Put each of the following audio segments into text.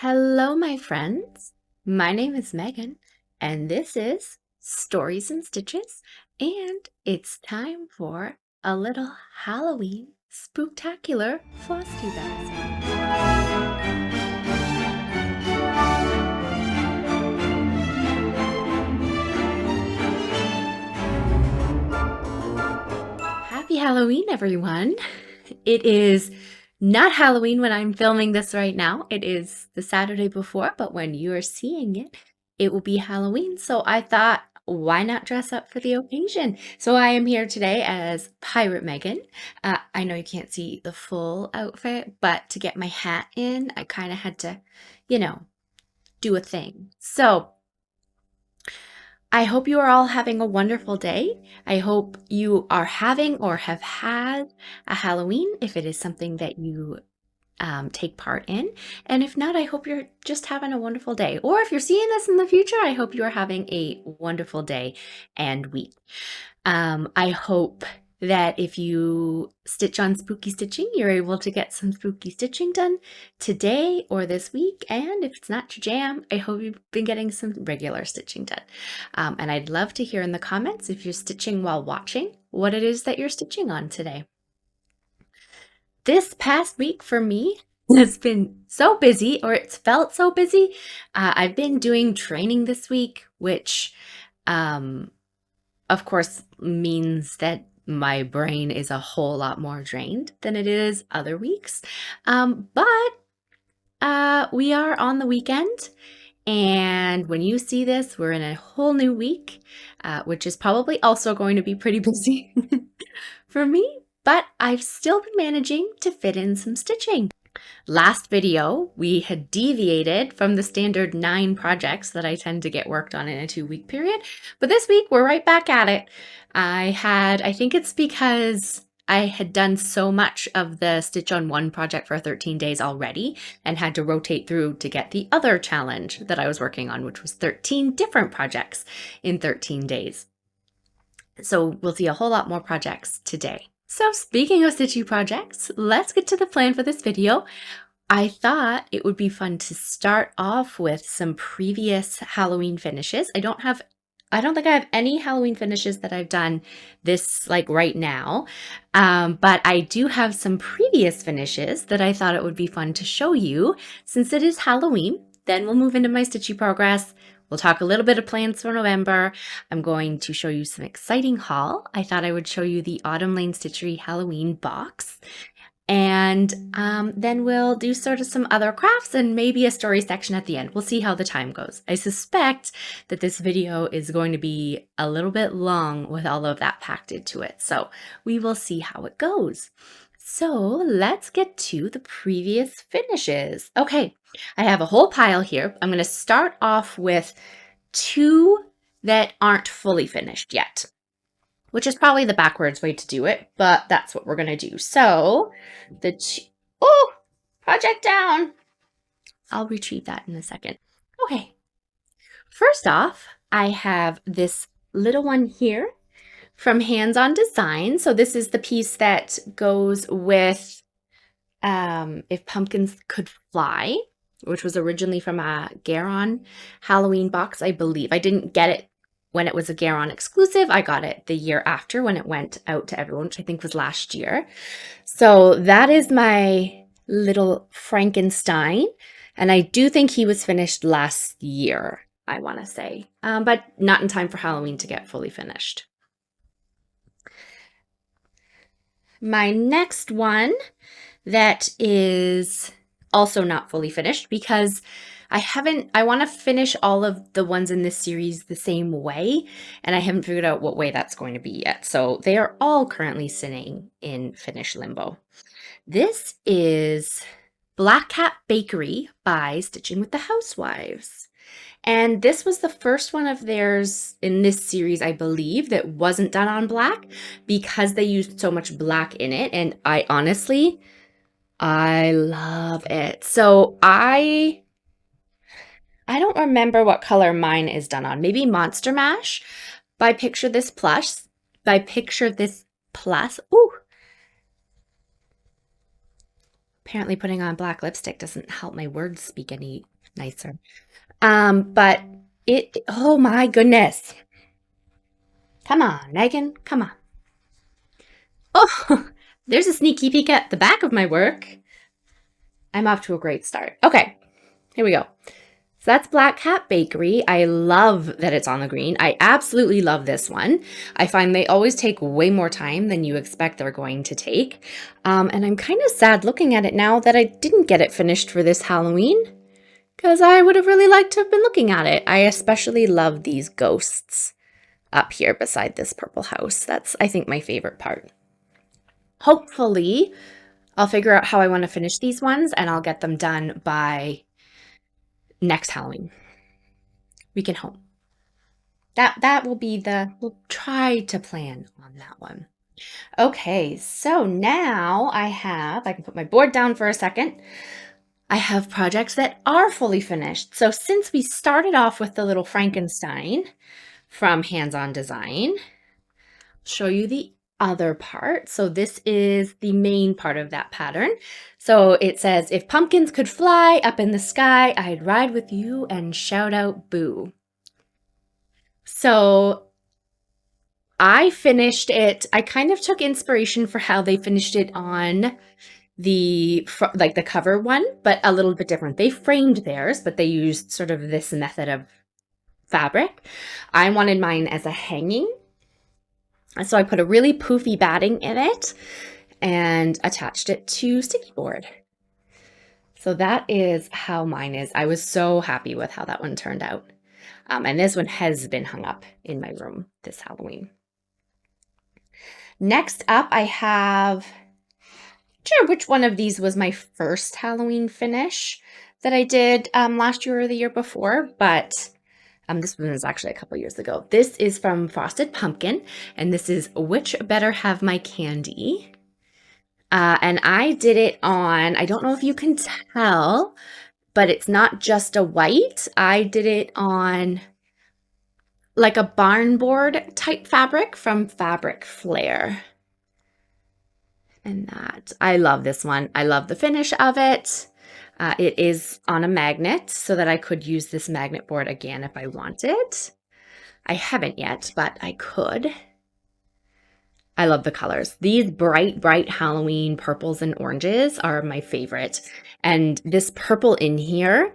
Hello, my friends. My name is Megan, and this is Stories and Stitches, and it's time for a little Halloween spooktacular Flosstube episode. Happy Halloween, everyone. It is not Halloween when I'm filming this right now. It is the Saturday before, but when you're seeing it, it will be Halloween. So I thought, why not dress up for the occasion? So I am here today as Pirate Meaghan. I know you can't see the full outfit, but to get my hat in, I kind of had to, do a thing. So I hope you are all having a wonderful day. I hope you are having or have had a Halloween if it is something that you take part in. And if not, I hope you're just having a wonderful day. Or if you're seeing this in the future, I hope you are having a wonderful day and week. I hope that if you stitch on spooky stitching, you're able to get some spooky stitching done today or this week. And if it's not your jam, I hope you've been getting some regular stitching done. And I'd love to hear in the comments if you're stitching while watching, what it is that you're stitching on today. This past week for me has been so busy, or it's felt so busy. I've been doing training this week, which of course means that my brain is a whole lot more drained than it is other weeks. But we are on the weekend, and when you see this, we're in a whole new week, which is probably also going to be pretty busy for me, but I've still been managing to fit in some stitching. Last video, we had deviated from the standard 9 projects that I tend to get worked on in a 2-week period, but this week we're right back at it. I think it's because I had done so much of the Stitch on One project for 13 days already and had to rotate through to get the other challenge that I was working on, which was 13 different projects in 13 days. So we'll see a whole lot more projects today. So speaking of stitchy projects, let's get to the plan for this video. I thought it would be fun to start off with some previous Halloween finishes. I don't think I have any Halloween finishes that I've done this like right now, but I do have some previous finishes that I thought it would be fun to show you since it is Halloween. Then we'll move into my stitchy progress. We'll talk a little bit of plans for November. I'm going to show you some exciting haul. I thought I would show you the Autumn Lane Stitchery Halloween box. And then we'll do sort of some other crafts and maybe a story section at the end. We'll see how the time goes. I suspect that this video is going to be a little bit long with all of that packed into it. So we will see how it goes. So let's get to the previous finishes. Okay, I have a whole pile here. I'm going to start off with 2 that aren't fully finished yet, which is probably the backwards way to do it, but that's what we're going to do. So project down. I'll retrieve that in a second. Okay, first off, I have this little one here from Hands On Design. So this is the piece that goes with If Pumpkins Could Fly, which was originally from a Garon Halloween box, I believe. I didn't get it when it was a Garon exclusive. I got it the year after when it went out to everyone, which I think was last year. So that is my little Frankenstein. And I do think he was finished last year, I want to say, but not in time for Halloween to get fully finished. My next one that is also not fully finished because I want to finish all of the ones in this series the same way, and I haven't figured out what way that's going to be yet. So they are all currently sitting in finish limbo. This is Black Cat Bakery by Stitching with the Housewives. And this was the first one of theirs in this series, I believe, that wasn't done on black because they used so much black in it. And I love it. So I don't remember what color mine is done on. Maybe Monster Mash by Picture This Plus. Ooh. Apparently putting on black lipstick doesn't help my words speak any nicer. But oh my goodness. Come on, Megan, come on. Oh, there's a sneaky peek at the back of my work. I'm off to a great start. Okay, here we go. So that's Black Cat Bakery. I love that it's on the green. I absolutely love this one. I find they always take way more time than you expect they're going to take. And I'm kind of sad looking at it now that I didn't get it finished for this Halloween, because I would have really liked to have been looking at it. I especially love these ghosts up here beside this purple house. That's, I think, my favorite part. Hopefully, I'll figure out how I want to finish these ones and I'll get them done by next Halloween. We can hope. That will be we'll try to plan on that one. Okay, so now I can put my board down for a second. I have projects that are fully finished. So since we started off with the little Frankenstein from Hands On Design, I'll show you the other part. So this is the main part of that pattern. So it says, if pumpkins could fly up in the sky, I'd ride with you and shout out boo. So I finished it. I kind of took inspiration for how they finished it on the cover one, but a little bit different. They framed theirs, but they used sort of this method of fabric. I wanted mine as a hanging. So I put a really poofy batting in it and attached it to sticky board. So that is how mine is. I was so happy with how that one turned out. And this one has been hung up in my room this Halloween. Next up, I have, not sure which one of these was my first Halloween finish that I did last year or the year before, but this one was actually a couple years ago. This is from Frosted Pumpkin, and this is Which Better Have My Candy. And I did it on, I don't know if you can tell, but it's not just a white. I did it on like a barn board type fabric from Fabric Flair. And I love this one. I love the finish of it. It is on a magnet so that I could use this magnet board again if I wanted. I haven't yet, but I could. I love the colors. These bright, bright Halloween purples and oranges are my favorite. And this purple in here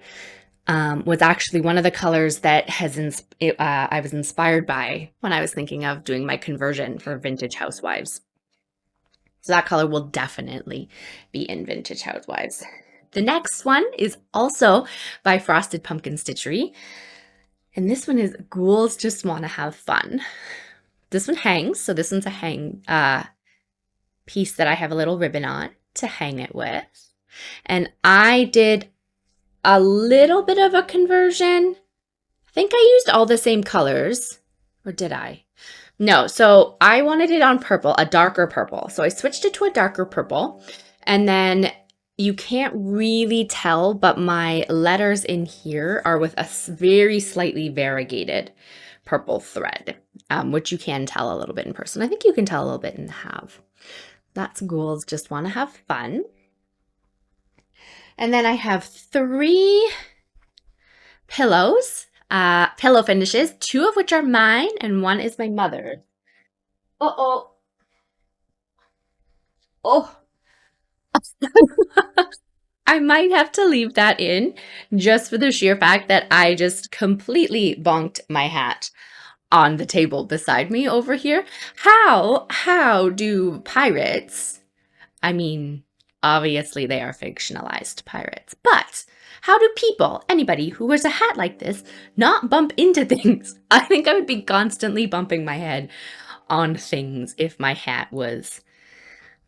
was actually one of the colors that I was inspired by when I was thinking of doing my conversion for Vintage Housewives. So that color will definitely be in Vintage Housewives. The next one is also by Frosted Pumpkin Stitchery. And this one is Ghouls Just Want to Have Fun. This one hangs. So this one's a hang piece that I have a little ribbon on to hang it with. And I did a little bit of a conversion. I think I used all the same colors. Or did I? No. So I wanted it on purple, a darker purple. So I switched it to a darker purple. And then you can't really tell, but my letters in here are with a very slightly variegated purple thread, which you can tell a little bit in person. I think you can tell a little bit in the have. That's Ghouls Just Want to Have Fun. And then I have 3 pillows, pillow finishes, 2 of which are mine and 1 is my mother's. Uh-oh. Oh. I might have to leave that in just for the sheer fact that I just completely bonked my hat on the table beside me over here. How do pirates, I mean, obviously they are fictionalized pirates, but how do people, anybody who wears a hat like this, not bump into things? I think I would be constantly bumping my head on things if my hat was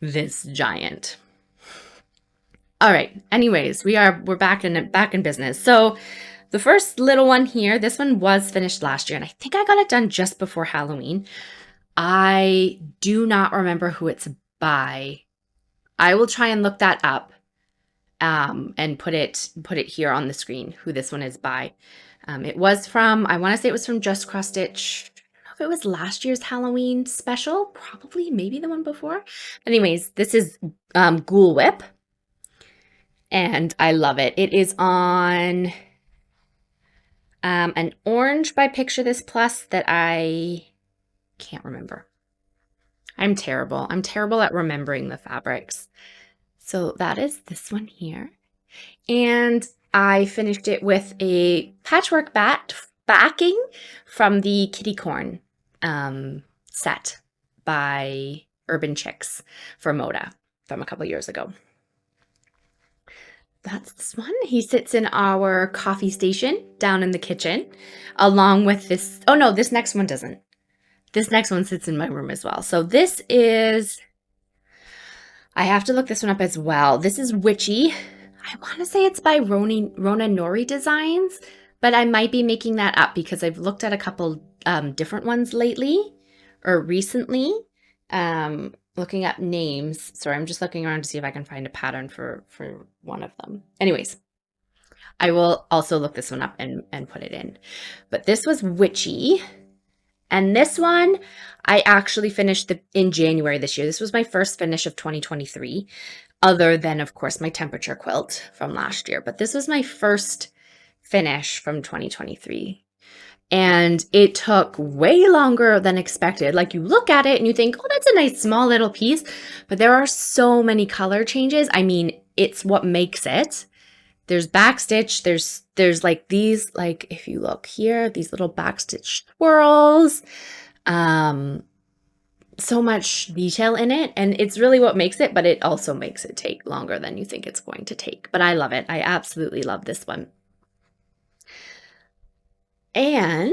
this giant. All right. Anyways, we're back in business. So the first little one here, this one was finished last year, and I think I got it done just before Halloween. I do not remember who it's by. I will try and look that up and put it here on the screen, who this one is by. It was from, I want to say it was from Just Cross Stitch. I don't know if it was last year's Halloween special, probably, maybe the one before. Anyways, this is Ghoul Whip. and I love it. It is on an orange by Picture This Plus that I can't remember. I'm terrible. I'm terrible at remembering the fabrics. So that is this one here. And I finished it with a patchwork backing from the Kitty Corn set by Urban Chicks for Moda from a couple years ago. That's this one. He sits in our coffee station down in the kitchen along with this. Oh no, this next one doesn't. This next one sits in my room as well. So this is, I have to look this one up as well. This is Witchy. I want to say it's by Rona Nori Designs, but I might be making that up because I've looked at a couple different ones lately or recently, looking up names. Sorry, I'm just looking around to see if I can find a pattern for one of them. Anyways, I will also look this one up and put it in. But this was Witchy. And this one, I actually finished in January this year. This was my first finish of 2023, other than, of course, my temperature quilt from last year. But this was my first finish from 2023. And it took way longer than expected. Like, you look at it and you think, oh, that's a nice small little piece. But there are so many color changes. I mean, it's what makes it. There's backstitch, there's like these, like if you look here, these little backstitch swirls, so much detail in it, and it's really what makes it, but it also makes it take longer than you think it's going to take. But I love it. I absolutely love this one. And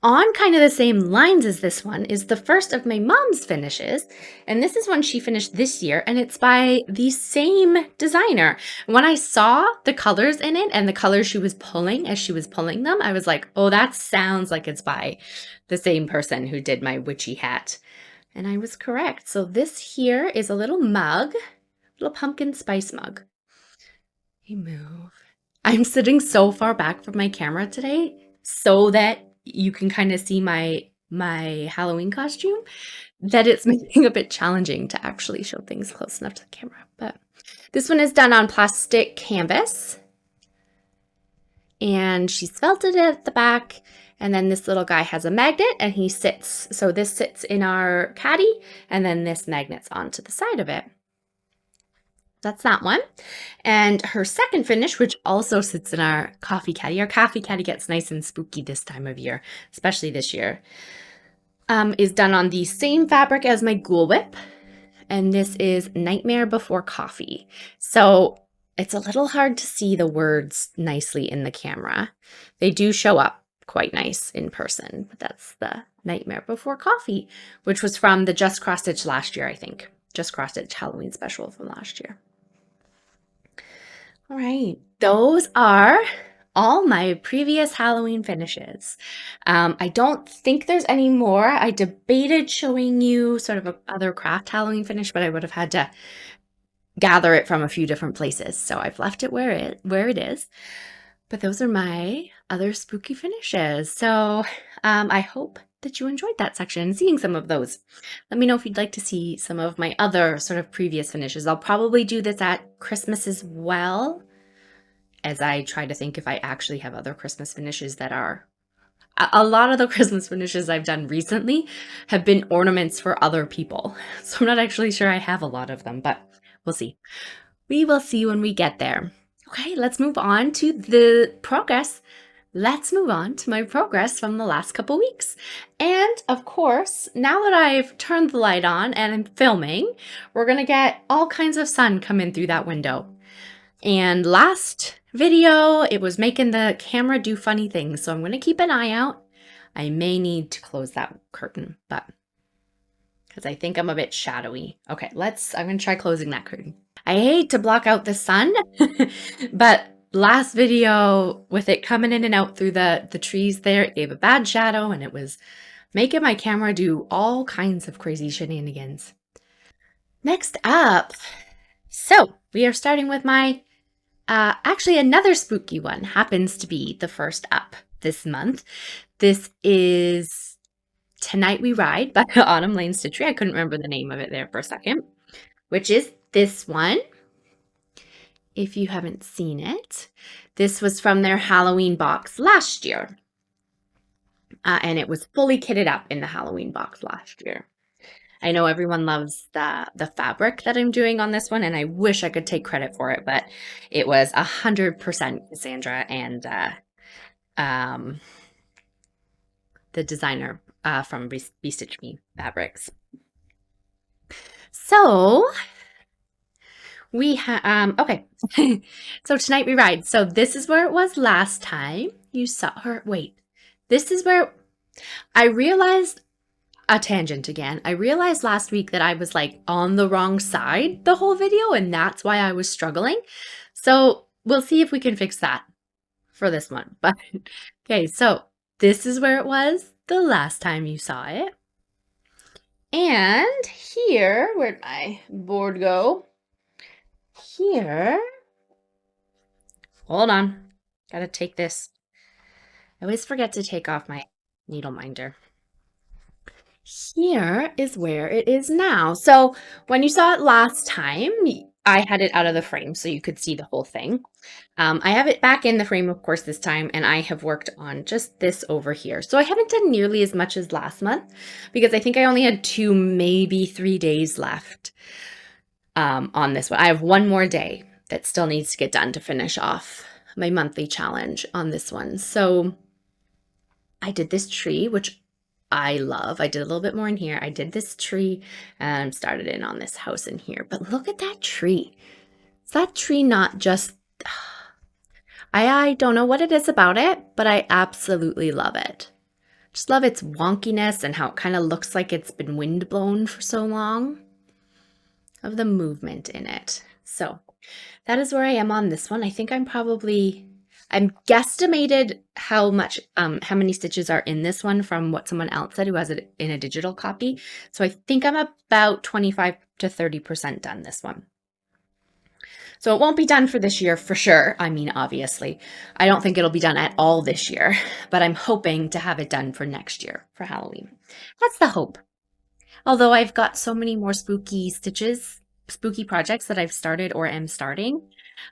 on kind of the same lines as this one is the first of my mom's finishes. And this is one she finished this year, and it's by the same designer. When I saw the colors in it and the colors she was pulling as she was pulling them, I was like, oh, that sounds like it's by the same person who did my witchy hat. And I was correct. So this here is a little mug, little pumpkin spice mug. Hey, move. I'm sitting so far back from my camera today so that you can kind of see my Halloween costume, that it's making it a bit challenging to actually show things close enough to the camera. But this one is done on plastic canvas, and she's felted it at the back. And then this little guy has a magnet, and he sits. So this sits in our caddy, and then this magnet's onto the side of it. That's that one. And her second finish, which also sits in our coffee caddy. Our coffee caddy gets nice and spooky this time of year, especially this year, is done on the same fabric as my Ghoul Whip. And this is Nightmare Before Coffee. So it's a little hard to see the words nicely in the camera. They do show up quite nice in person, but that's the Nightmare Before Coffee, which was from the Just Cross Stitch last year, I think. Just Cross Stitch Halloween special from last year. All right, those are all my previous Halloween finishes. I don't think there's any more. I debated showing you sort of other craft Halloween finish, but I would have had to gather it from a few different places. So I've left it where it is. But those are my other spooky finishes. So I hope that you enjoyed that section, seeing some of those. Let me know if you'd like to see some of my other sort of previous finishes. I'll probably do this at Christmas as well, as I try to think if I actually have other Christmas finishes that are... A lot of the Christmas finishes I've done recently have been ornaments for other people. So I'm not actually sure I have a lot of them, but we'll see. We will see when we get there. Okay, let's move on to the progress. Let's move on to my progress from the last couple weeks. And of course, now that I've turned the light on and I'm filming, we're gonna get all kinds of sun come in through that window. And last video, it was making the camera do funny things, so I'm gonna keep an eye out. I may need to close that curtain, but because I think I'm a bit shadowy. Okay, I'm gonna try closing that curtain. I hate to block out the sun, but last video with it coming in and out through the trees there, it gave a bad shadow and it was making my camera do all kinds of crazy shenanigans. Next up, so we are starting with my, actually another spooky one happens to be the first up this month. This is Tonight We Ride by Autumn Lane Stitchery. I couldn't remember the name of it there for a second, which is this one. if you haven't seen it. This was from their Halloween box last year. And it was fully kitted up in the Halloween box last year. I know everyone loves the fabric that I'm doing on this one, and I wish I could take credit for it, but it was 100% Cassandra and the designer from Stitch Me Fabrics. So we have, okay. So tonight we ride. So this is where it was last time you saw her. Wait, this is where I realized a tangent again. I realized last week that I was like on the wrong side the whole video, and that's why I was struggling. So we'll see if we can fix that for this one. But okay, so this is where it was the last time you saw it. And here, where'd my board go? Here, hold on, gotta take this. I always forget to take off my needle minder. Here is where it is now. So when you saw it last time, I had it out of the frame so you could see the whole thing. I have it back in the frame, of course, this time, and I have worked on just this over here. So I haven't done nearly as much as last month because I think I only had 2, maybe 3 days left on this one. I have one more day that still needs to get done to finish off my monthly challenge on this one. So I did this tree, which I love. I did a little bit more in here. I did this tree and started in on this house in here. But look at that tree. Is that tree not just... I don't know what it is about it, but I absolutely love it. Just love its wonkiness and how it kind of looks like it's been windblown for so long. Of the movement in it. So that is where I am on this one. I think I'm guesstimated how many stitches are in this one from what someone else said who has it in a digital copy. So I think I'm about 25 to 30% done this one. So it won't be done for this year for sure. I mean, obviously, I don't think it'll be done at all this year, but I'm hoping to have it done for next year for Halloween. That's the hope. Although I've got so many more spooky projects that I've started or am starting,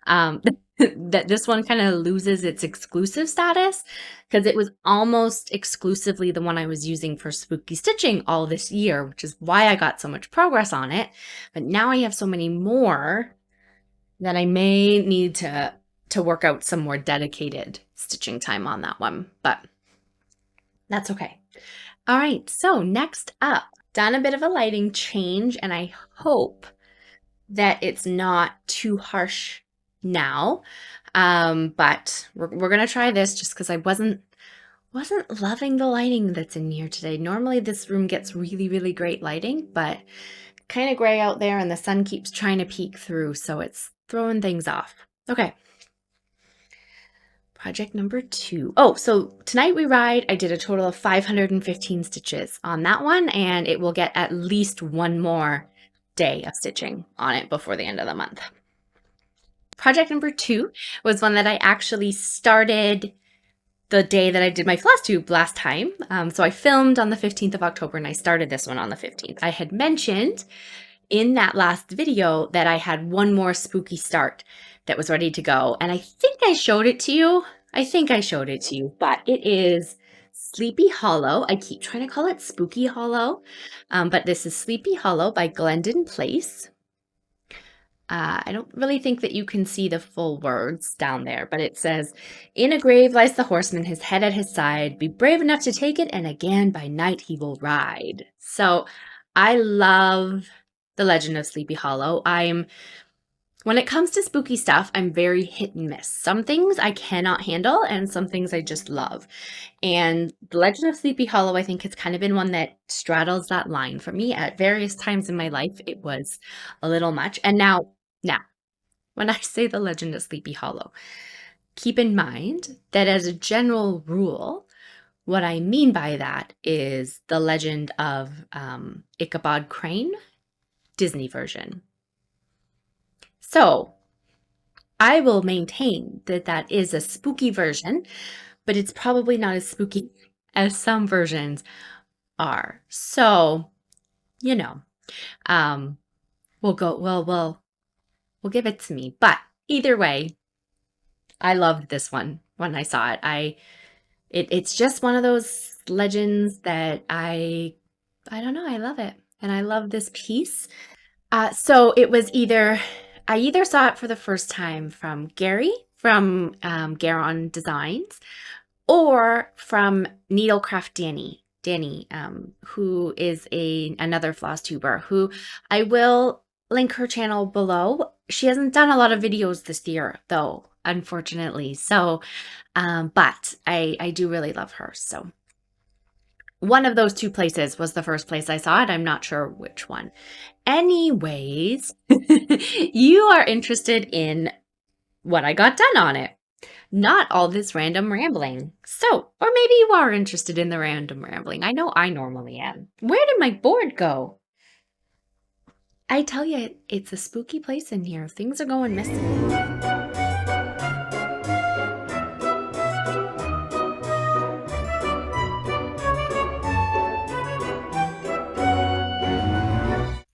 that this one kind of loses its exclusive status because it was almost exclusively the one I was using for spooky stitching all this year, which is why I got so much progress on it. But now I have so many more that I may need to work out some more dedicated stitching time on that one, but that's okay. All right, so next up, done a bit of a lighting change, and I hope that it's not too harsh now, but we're gonna try this just because I wasn't loving the lighting that's in here today. Normally this room gets really, really great lighting, but kind of gray out there and the sun keeps trying to peek through, so it's throwing things off. Okay. Project number 2. Oh, so tonight we ride, I did a total of 515 stitches on that one, and it will get at least one more day of stitching on it before the end of the month. Project number 2 was one that I actually started the day that I did my Flosstube last time. So I filmed on the 15th of October and I started this one on the 15th. I had mentioned in that last video that I had one more spooky start that was ready to go. And I think I showed it to you. But it is Sleepy Hollow. I keep trying to call it Spooky Hollow, but this is Sleepy Hollow by Glendon Place. I don't really think that you can see the full words down there, but it says, "In a grave lies the horseman, his head at his side. Be brave enough to take it, and again by night he will ride." So I love the legend of Sleepy Hollow. When it comes to spooky stuff, I'm very hit and miss. Some things I cannot handle and some things I just love. And the Legend of Sleepy Hollow, I think, has kind of been one that straddles that line for me. At various times in my life, it was a little much. And now, when I say the Legend of Sleepy Hollow, keep in mind that as a general rule, what I mean by that is the Legend of Ichabod Crane, Disney version. So I will maintain that that is a spooky version, but it's probably not as spooky as some versions are. So, you know, we'll give it to me. But Either way, I loved this one when I saw it. It's just one of those legends that I don't know, I love it. And I love this piece. So it was I either saw it for the first time from Gary from Garon Designs or from Needlecraft Danny, who is another floss tuber who I will link her channel below. She hasn't done a lot of videos this year though, unfortunately. So, but I do really love her. So one of those two places was the first place I saw it. I'm not sure which one. Anyways, you are interested in what I got done on it, not all this random rambling. So, or maybe you are interested in the random rambling. I know I normally am. Where did my board go? I tell you, it's a spooky place in here. Things are going missing.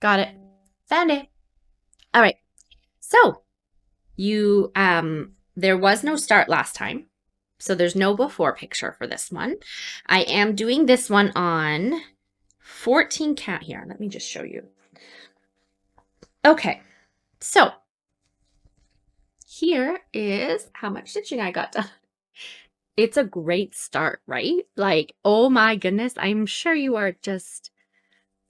Got it. Found it. All right. So, there was no start last time. So there's no before picture for this one. I am doing this one on 14 count here. Let me just show you. Okay. So here is how much stitching I got done. It's a great start, right? Like, oh my goodness. I'm sure you are just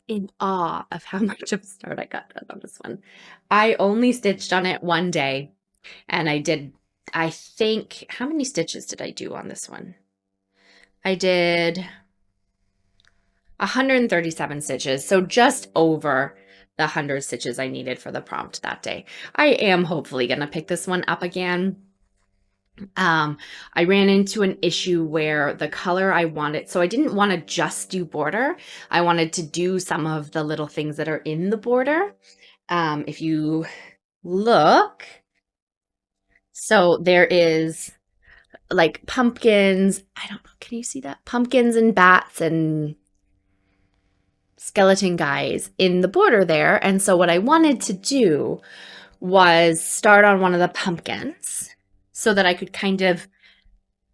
in awe of how much of a start I got done on this one. I only stitched on it one day and I think, how many stitches did I do on this one? I did 137 stitches, so just over the 100 stitches I needed for the prompt that day. I am hopefully going to pick this one up again. I ran into an issue where the color I wanted, so I didn't want to just do border. I wanted to do some of the little things that are in the border. If you look, so there is like pumpkins. I don't know. Can you see that? Pumpkins and bats and skeleton guys in the border there. And so what I wanted to do was start on one of the pumpkins so that I could kind of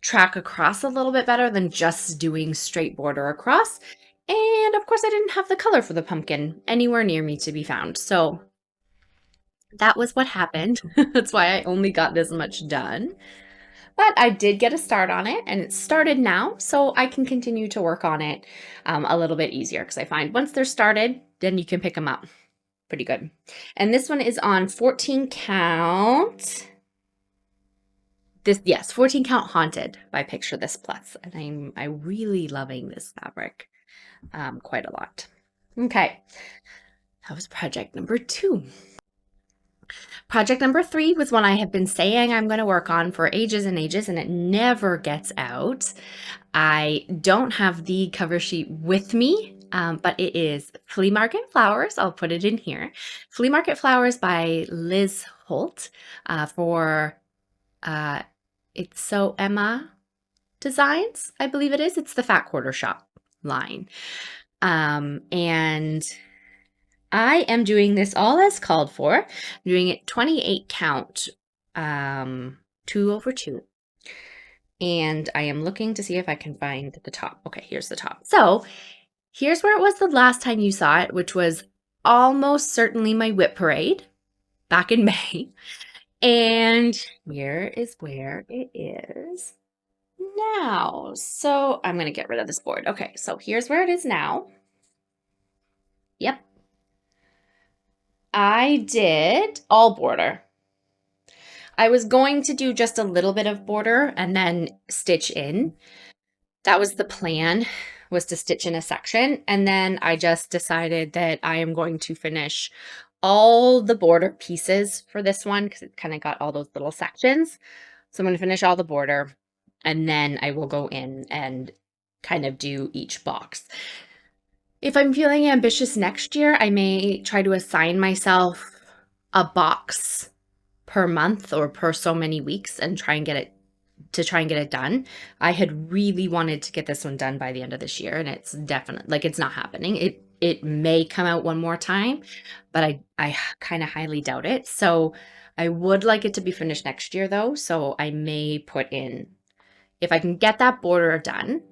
track across a little bit better than just doing straight border across. And of course I didn't have the color for the pumpkin anywhere near me to be found. So that was what happened. That's why I only got this much done. But I did get a start on it and it started now, so I can continue to work on it a little bit easier because I find once they're started, then you can pick them up pretty good. And this one is on 14 count. Yes, 14 count Haunted by Picture This Plus. And I'm really loving this fabric quite a lot. Okay, that was project number 2. Project number 3 was one I have been saying I'm going to work on for ages and ages, and it never gets out. I don't have the cover sheet with me, but it is Flea Market Flowers. I'll put it in here. Flea Market Flowers by Liz Holt for It's So Emma Designs, I believe it is. It's the Fat Quarter Shop line. And I am doing this all as called for. I'm doing it 28 count, 2/2. And I am looking to see if I can find the top. Okay, here's the top. So here's where it was the last time you saw it, which was almost certainly my WIP parade back in May. And here is where it is now. So I'm going to get rid of this board. Okay, so here's where it is now. Yep. I did all border. I was going to do just a little bit of border and then stitch in. That was the plan, was to stitch in a section. And then I just decided that I am going to finish all the border pieces for this one because it kind of got all those little sections. So I'm going to finish all the border and then I will go in and kind of do each box. If I'm feeling ambitious next year, I may try to assign myself a box per month or per so many weeks and try and get it done. I had really wanted to get this one done by the end of this year, and it's definitely, like, it's not happening. It may come out one more time, but I kind of highly doubt it. So I would like it to be finished next year though, so I may put in, if I can get that border done,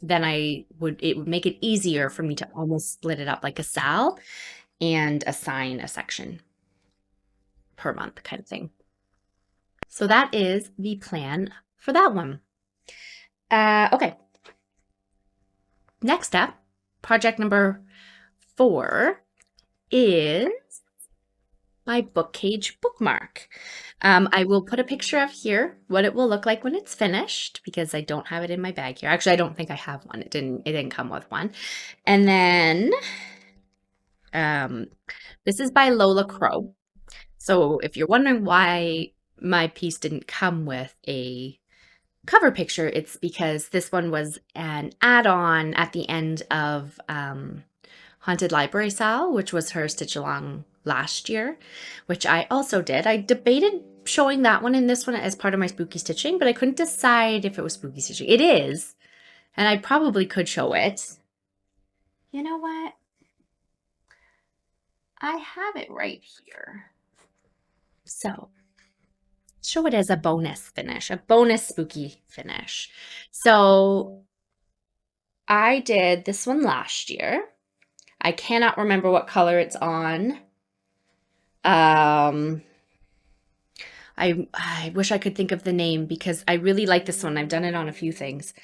then it would make it easier for me to almost split it up like a sal and assign a section per month kind of thing. So that is the plan for that one. Okay. Next up, project number 4 is my book cage bookmark. I will put a picture of here what it will look like when it's finished because I don't have it in my bag here. Actually, I don't think I have one. It didn't come with one. And then this is by LolaCrow. So if you're wondering why my piece didn't come with a cover picture, it's because this one was an add-on at the end of Haunted Library Sal, which was her stitch along last year, which I also did. I debated showing that one and this one as part of my spooky stitching, but I couldn't decide if it was spooky stitching. It is, and I probably could show it. You know what? I have it right here. So show it as a bonus finish, a bonus spooky finish. So I did this one last year. I cannot remember what color it's on. I wish I could think of the name because I really like this one. I've done it on a few things.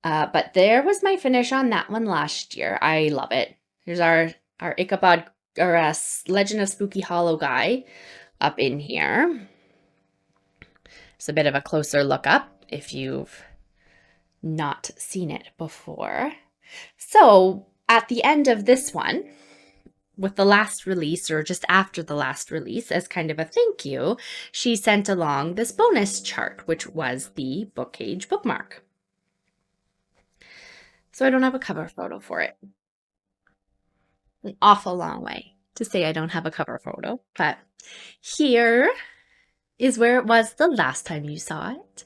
But there was my finish on that one last year. I love it. Here's our Ichabod or Legend of Spooky Hollow guy up in here. It's a bit of a closer look up if you've not seen it before. So at the end of this one, with the last release or just after the last release, as kind of a thank you, she sent along this bonus chart, which was the book cage bookmark. So I don't have a cover photo for it. An awful long way to say I don't have a cover photo, but here is where it was the last time you saw it.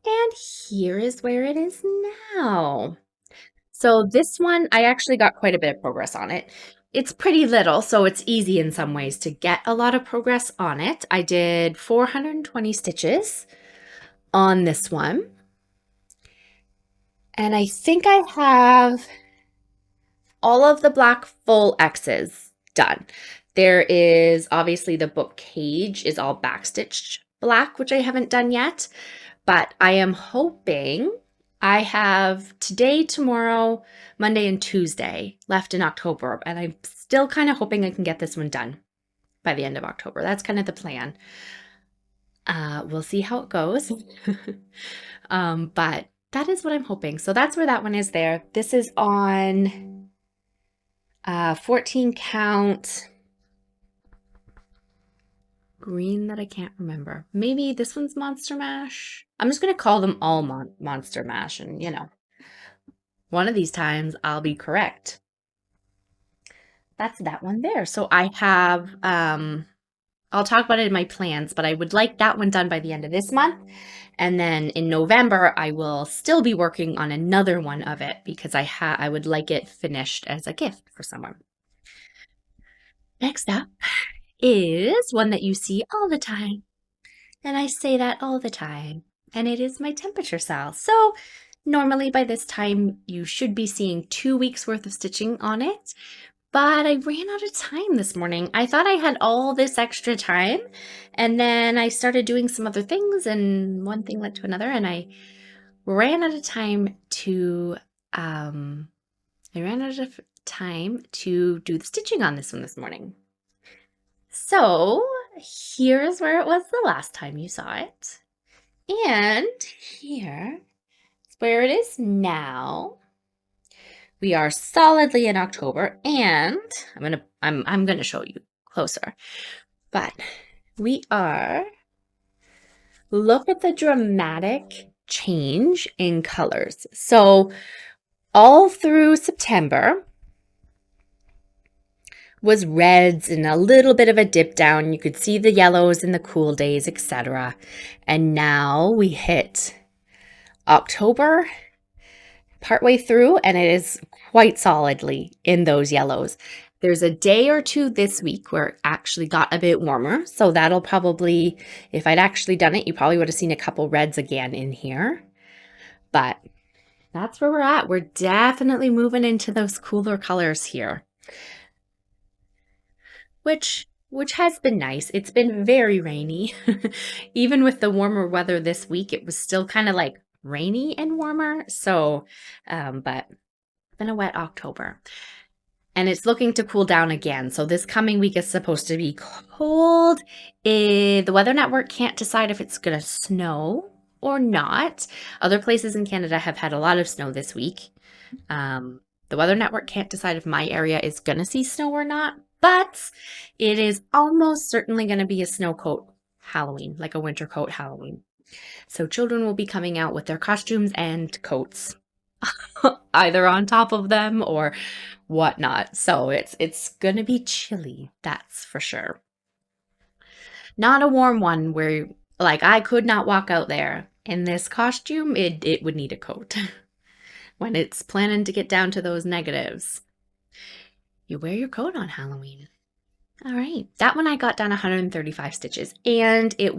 And here is where it is now. So this one, I actually got quite a bit of progress on it. It's pretty little, so it's easy in some ways to get a lot of progress on it. I did 420 stitches on this one. And I think I have all of the black full X's done. There is obviously the book cage is all backstitched black, which I haven't done yet, but I am hoping I have today, tomorrow, Monday, and Tuesday left in October, and I'm still kind of hoping I can get this one done by the end of October. That's kind of the plan. We'll see how it goes. But that is what I'm hoping. So that's where that one is there. This is on 14 count green that I can't remember. Maybe this one's Monster Mash. I'm just going to call them all Monster Mash, and you know, one of these times I'll be correct. That's that one there. So I have, I'll talk about it in my plans, but I would like that one done by the end of this month. And then in November, I will still be working on another one of it because I would like it finished as a gift for someone. Next up is one that you see all the time. And I say that all the time. And it is my temperature sal. So normally by this time, you should be seeing 2 weeks worth of stitching on it. But I ran out of time this morning. I thought I had all this extra time. And then I started doing some other things. And one thing led to another. And I ran out of time to do the stitching on this one this morning. So here's where it was the last time you saw it. And here is where it is now. We are solidly in October, and I'm gonna show you closer. But we are, look at the dramatic change in colors. So all through September was reds and a little bit of a dip down. You could see the yellows in the cool days, etc. And now we hit October partway through, and it is quite solidly in those yellows. There's a day or two this week where it actually got a bit warmer. So that'll probably, if I'd actually done it, you probably would have seen a couple reds again in here. But that's where we're at. We're definitely moving into those cooler colors here. Which has been nice. It's been very rainy. Even with the warmer weather this week, it was still kind of like rainy and warmer. So, but it's been a wet October. And it's looking to cool down again. So this coming week is supposed to be cold. The Weather Network can't decide if it's going to snow or not. Other places in Canada have had a lot of snow this week. The Weather Network can't decide if my area is going to see snow or not. But it is almost certainly going to be a snow coat Halloween, like a winter coat Halloween. So children will be coming out with their costumes and coats, either on top of them or whatnot. So it's going to be chilly, that's for sure. Not a warm one where, like, I could not walk out there in this costume. It would need a coat when it's planning to get down to those negatives. You wear your coat on Halloween. All right. That one I got done 135 stitches, and it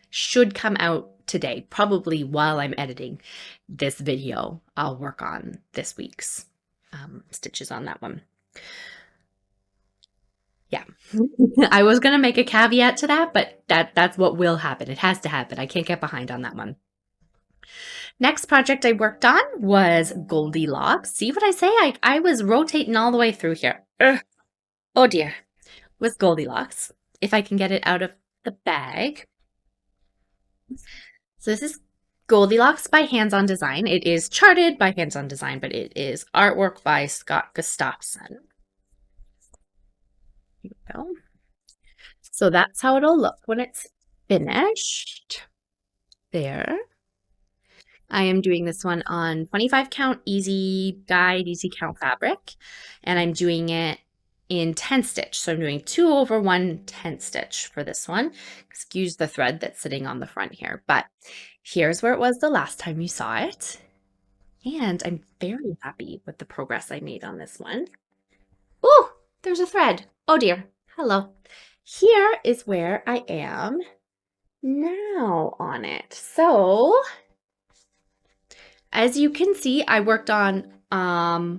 should come out today, probably while I'm editing this video. I'll work on this week's stitches on that one. Yeah. I was going to make a caveat to that, but that's what will happen. It has to happen. I can't get behind on that one. Next project I worked on was Goldilocks. See what I say? I was rotating all the way through here. Ugh. Oh dear. Was Goldilocks. If I can get it out of the bag. So this is Goldilocks by Hands On Design. It is charted by Hands On Design, but it is artwork by Scott Gustafson. Here we go. So that's how it'll look when it's finished. There. I am doing this one on 25 count easy guide, easy count fabric, and I'm doing it in 10 stitch. So I'm doing 2 over 1 10 stitch for this one. Excuse the thread that's sitting on the front here, but here's where it was the last time you saw it. And I'm very happy with the progress I made on this one. Oh, there's a thread. Oh dear. Hello. Here is where I am now on it. So as you can see, I worked on, I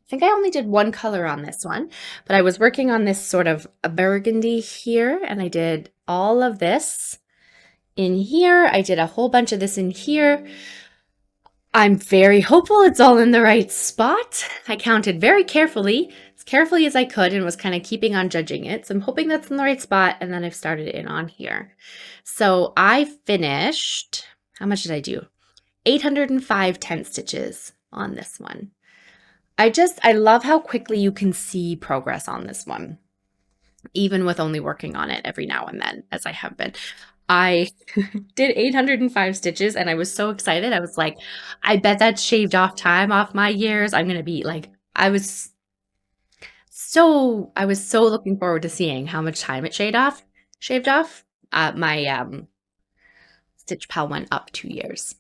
think I only did one color on this one, but I was working on this sort of a burgundy here, and I did all of this in here. I did a whole bunch of this in here. I'm very hopeful it's all in the right spot. I counted very carefully, as carefully as I could, and was kind of keeping on judging it. So I'm hoping that's in the right spot, and then I've started it on here. So I finished, how much did I do? 805 10 stitches on this one. I love how quickly you can see progress on this one, even with only working on it every now and then, as I have been. I did 805 stitches and I was so excited. I was like, I bet that shaved off time off my years. I'm going to be like, I was so looking forward to seeing how much time it shaved off. My Stitch Pal went up 2 years.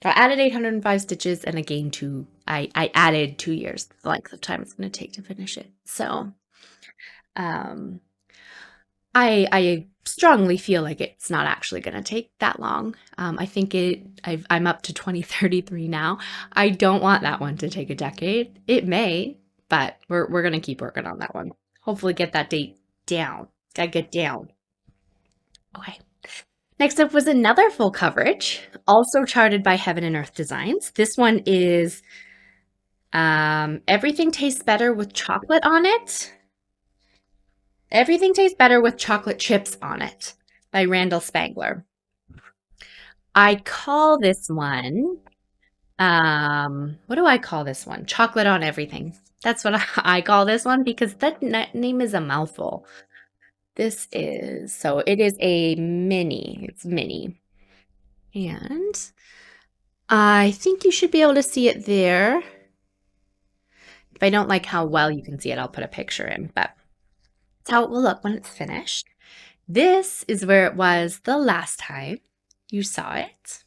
So I added 805 stitches and again I added 2 years, the length of time it's going to take to finish it. So I strongly feel like it's not actually going to take that long. I think I'm up to 2033 now. I don't want that one to take a decade. It may, but we're going to keep working on that one. Hopefully get that date down. Gotta get down. Okay. Next up was another full coverage, also charted by Heaven and Earth Designs. This one is Everything Tastes Better with Chocolate on it. Everything Tastes Better with Chocolate Chips on it by Randall Spangler. I call this one, what do I call this one? Chocolate on Everything. That's what I call this one because that name is a mouthful. This is, so it is a mini, it's mini. And I think you should be able to see it there. If I don't like how well you can see it, I'll put a picture in, but that's how it will look when it's finished. This is where it was the last time you saw it.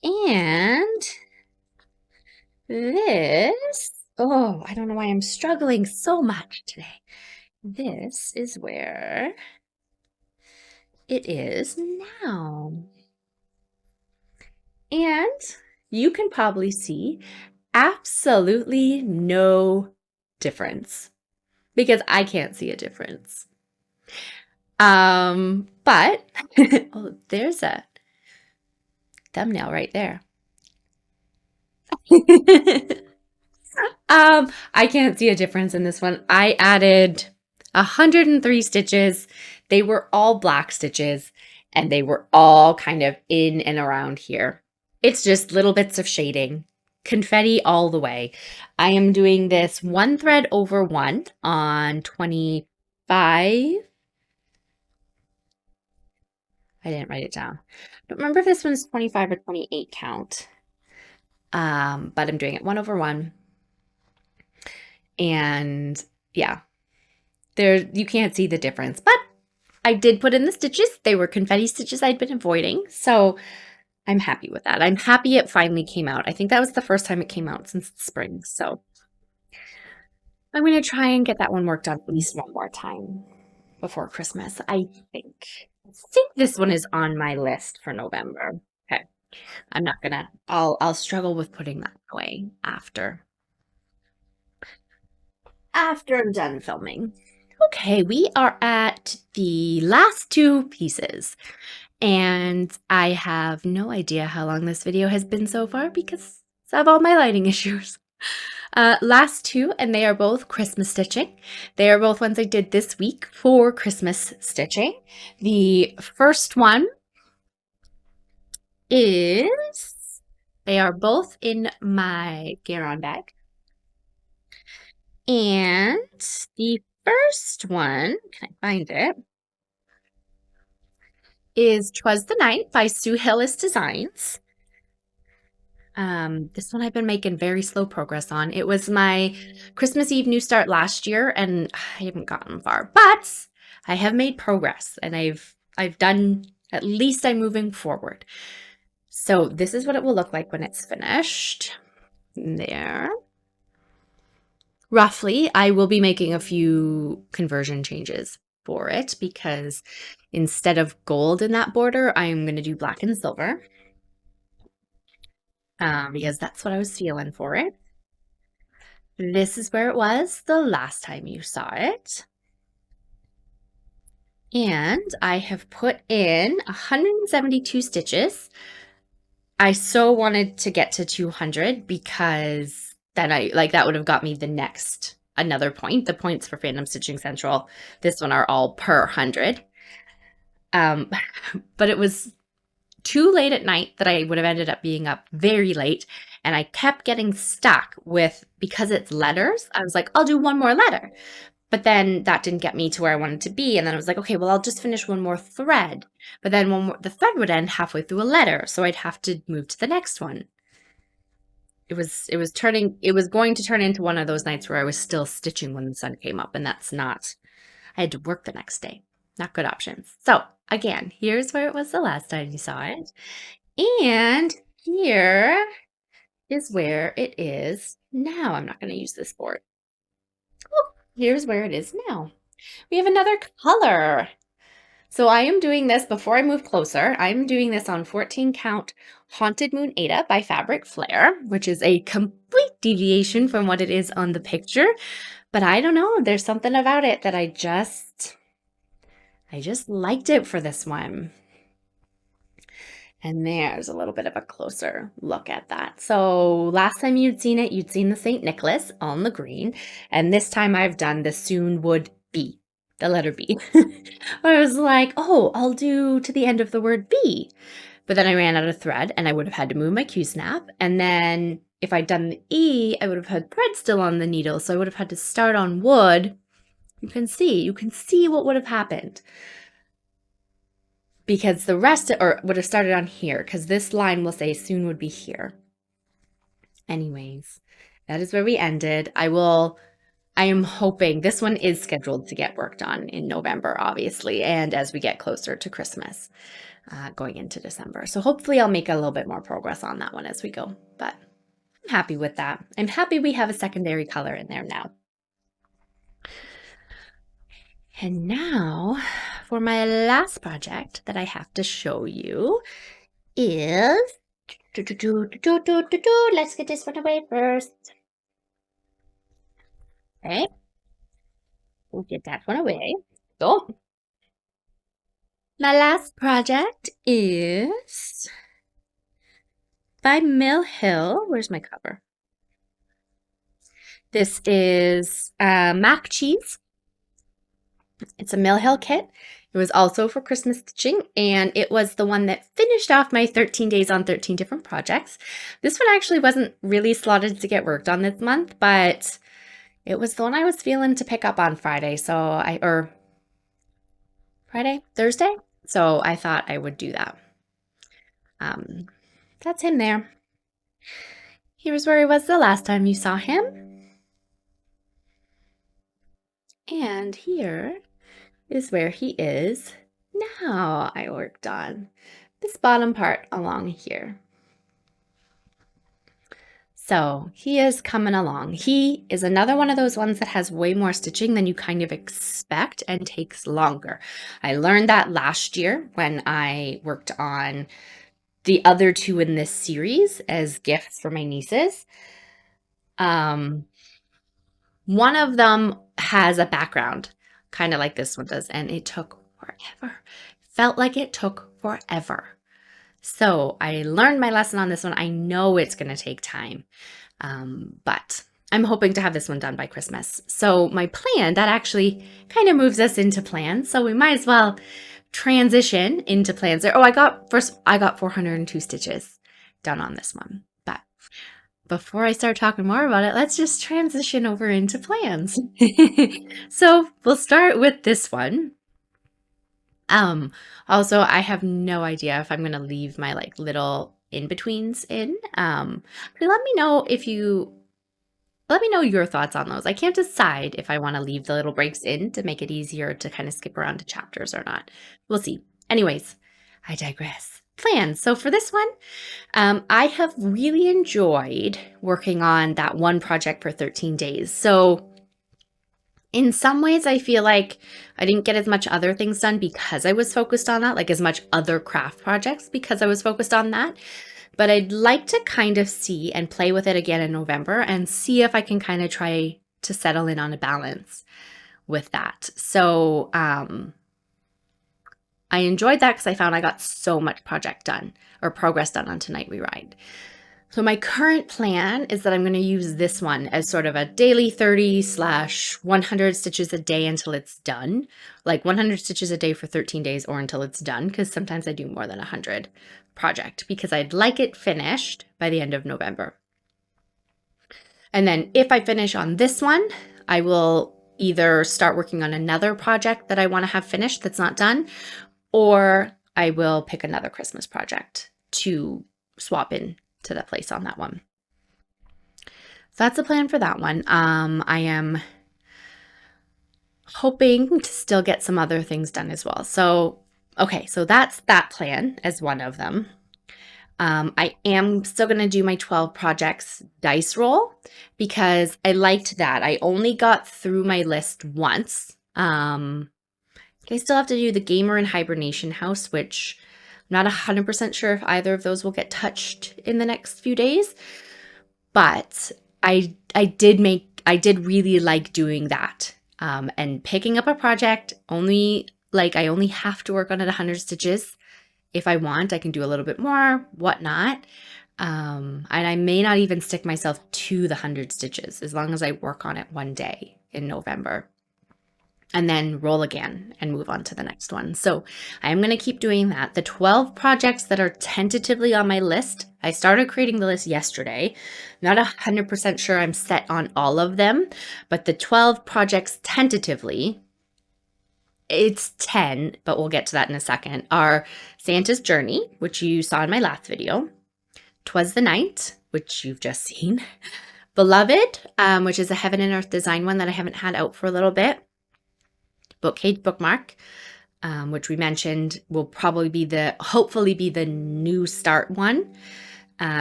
And this Oh, I don't know why I'm struggling so much today. This is where it is now. And you can probably see absolutely no difference because I can't see a difference. But oh, there's a thumbnail right there. I can't see a difference in this one. I added 103 stitches. They were all black stitches and they were all kind of in and around here. It's just little bits of shading, confetti all the way. I am doing this one thread over one on 25. I didn't write it down. I don't remember if this one's 25 or 28 count. But I'm doing it 1 over 1. And yeah, there you can't see the difference, but I did put in the stitches. They were confetti stitches I'd been avoiding, so I'm happy with that. I'm happy it finally came out. I think that was the first time it came out since the spring, so I'm going to try and get that one worked on at least one more time before Christmas, I think. I think this one is on my list for November. Okay. I'm not gonna, I'll struggle with putting that away after I'm done filming. Okay, we are at the last 2 pieces, and I have no idea how long this video has been so far because of all my lighting issues. Last 2, and they are both Christmas stitching. They are both ones I did this week for Christmas stitching. The first one is, they are both in my Garon bag. And the first one, can I find it, is 'Twas the Night by Sue Hillis Designs. This one I've been making very slow progress on. It was my Christmas Eve new start last year, and I haven't gotten far, but I have made progress, and I've done, at least I'm moving forward. So this is what it will look like when it's finished. There. Roughly, I will be making a few conversion changes for it because instead of gold in that border, I am going to do black and silver because that's what I was feeling for it. This is where it was the last time you saw it. And I have put in 172 stitches. I so wanted to get to 200 because then that would have got me the next, another point. The points for Fandom Stitching Central, this one are all per 100. But it was too late at night that I would have ended up being up very late. And I kept getting stuck with, because it's letters, I was like, I'll do one more letter. But then that didn't get me to where I wanted to be. And then I was like, okay, well, I'll just finish one more thread. But then the thread would end halfway through a letter. So I'd have to move to the next one. It was going to turn into one of those nights where I was still stitching when the sun came up. And that's not, I had to work the next day. Not good options. So again, here's where it was the last time you saw it. And here is where it is now. I'm not going to use this board. Oh, here's where it is now. We have another color. So I am doing this, before I move closer, I'm doing this on 14 count Haunted Moon Ada by Fabric Flare, which is a complete deviation from what it is on the picture. But I don't know, there's something about it that I just liked it for this one. And there's a little bit of a closer look at that. So last time you'd seen it, you'd seen the St. Nicholas on the green. And this time I've done the Soon Would Be, the letter B. I was like, oh, I'll do to the end of the word B. But then I ran out of thread and I would have had to move my Q-snap. And then if I'd done the E, I would have had thread still on the needle. So I would have had to start on wood. You can see what would have happened. Because the rest would have started on here, because this line will say soon would be here. Anyways, that is where we ended. I am hoping this one is scheduled to get worked on in November, obviously, and as we get closer to Christmas, going into December. So hopefully I'll make a little bit more progress on that one as we go. But I'm happy with that. I'm happy we have a secondary color in there now. And now for my last project that I have to show you is, let's get this one away first. Okay, we'll get that one away. So, my last project is by Mill Hill. Where's my cover? This is mac cheese. It's a Mill Hill kit. It was also for Christmas stitching, and it was the one that finished off my 13 days on 13 different projects. This one actually wasn't really slotted to get worked on this month, but it was the one I was feeling to pick up on Friday. Thursday. So I thought I would do that. That's him there. Here's where he was the last time you saw him. And here is where he is now. I worked on this bottom part along here. So he is coming along. He is another one of those ones that has way more stitching than you kind of expect and takes longer. I learned that last year when I worked on the other two in this series as gifts for my nieces. One of them has a background, kind of like this one does, and it took forever. Felt like it took forever. So I learned my lesson on this one. I know it's going to take time, but I'm hoping to have this one done by Christmas. So my plan, that actually kind of moves us into plans. So we might as well transition into plans there. Oh, I got 402 stitches done on this one. But before I start talking more about it, let's just transition over into plans. So we'll start with this one. Also, I have no idea if I'm going to leave my like little in-betweens in. But let me know your thoughts on those. I can't decide if I want to leave the little breaks in to make it easier to kind of skip around to chapters or not. We'll see. Anyways, I digress. Plans. So for this one, I have really enjoyed working on that one project for 13 days. So in some ways, I feel like I didn't get as much other things done because I was focused on that, like as much other craft projects because I was focused on that. But I'd like to kind of see and play with it again in November and see if I can kind of try to settle in on a balance with that. So I enjoyed that because I found I got so much progress done on Tonight We Ride. So my current plan is that I'm going to use this one as sort of a daily 30/100 stitches a day until it's done. Like 100 stitches a day for 13 days or until it's done, because sometimes I do more than 100 project because I'd like it finished by the end of November. And then if I finish on this one, I will either start working on another project that I want to have finished that's not done, or I will pick another Christmas project to swap in to the place on that one. So that's the plan for that one. I am hoping to still get some other things done as well. So, okay, so that's that plan as one of them. I am still going to do my 12 projects dice roll because I liked that. I only got through my list once. I still have to do the Gamer and Hibernation House, which I'm not 100% sure if either of those will get touched in the next few days, but I did really like doing that. And picking up a project I only have to work on it 100 stitches. If I want, I can do a little bit more, whatnot. And I may not even stick myself to the 100 stitches as long as I work on it one day in November. And then roll again and move on to the next one. So I am going to keep doing that. The 12 projects that are tentatively on my list, I started creating the list yesterday. Not 100% sure I'm set on all of them, but the 12 projects tentatively, it's 10, but we'll get to that in a second, are Santa's Journey, which you saw in my last video, 'Twas the Night, which you've just seen, Beloved, which is a Heaven and Earth design one that I haven't had out for a little bit, Bookcage Bookmark, which we mentioned will probably hopefully be the new start one.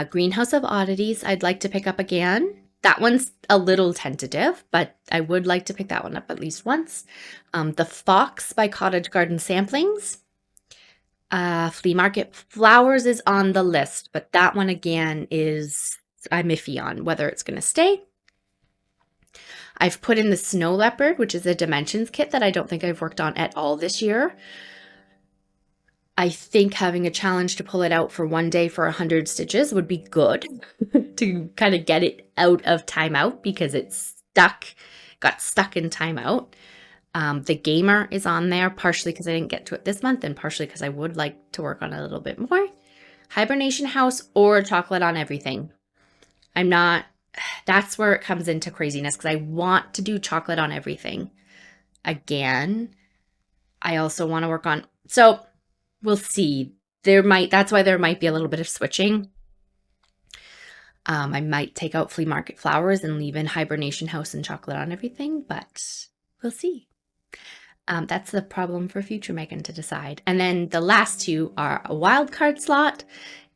Greenhouse of Oddities, I'd like to pick up again. That one's a little tentative, but I would like to pick that one up at least once. The Fox by Cottage Garden Samplings. Flea Market Flowers is on the list, but that one again is I'm iffy on whether it's going to stay. I've put in the Snow Leopard, which is a Dimensions kit that I don't think I've worked on at all this year. I think having a challenge to pull it out for one day for 100 stitches would be good to kind of get it out of timeout because it's got stuck in timeout. The Gamer is on there, partially because I didn't get to it this month and partially because I would like to work on it a little bit more. Hibernation House or Chocolate on Everything. That's where it comes into craziness because I want to do Chocolate on Everything. Again, I also want to work on, so we'll see. That's why there might be a little bit of switching. I might take out Flea Market Flowers and leave in Hibernation House and Chocolate on Everything, but we'll see. That's the problem for future Meaghan to decide. And then the last two are a wild card slot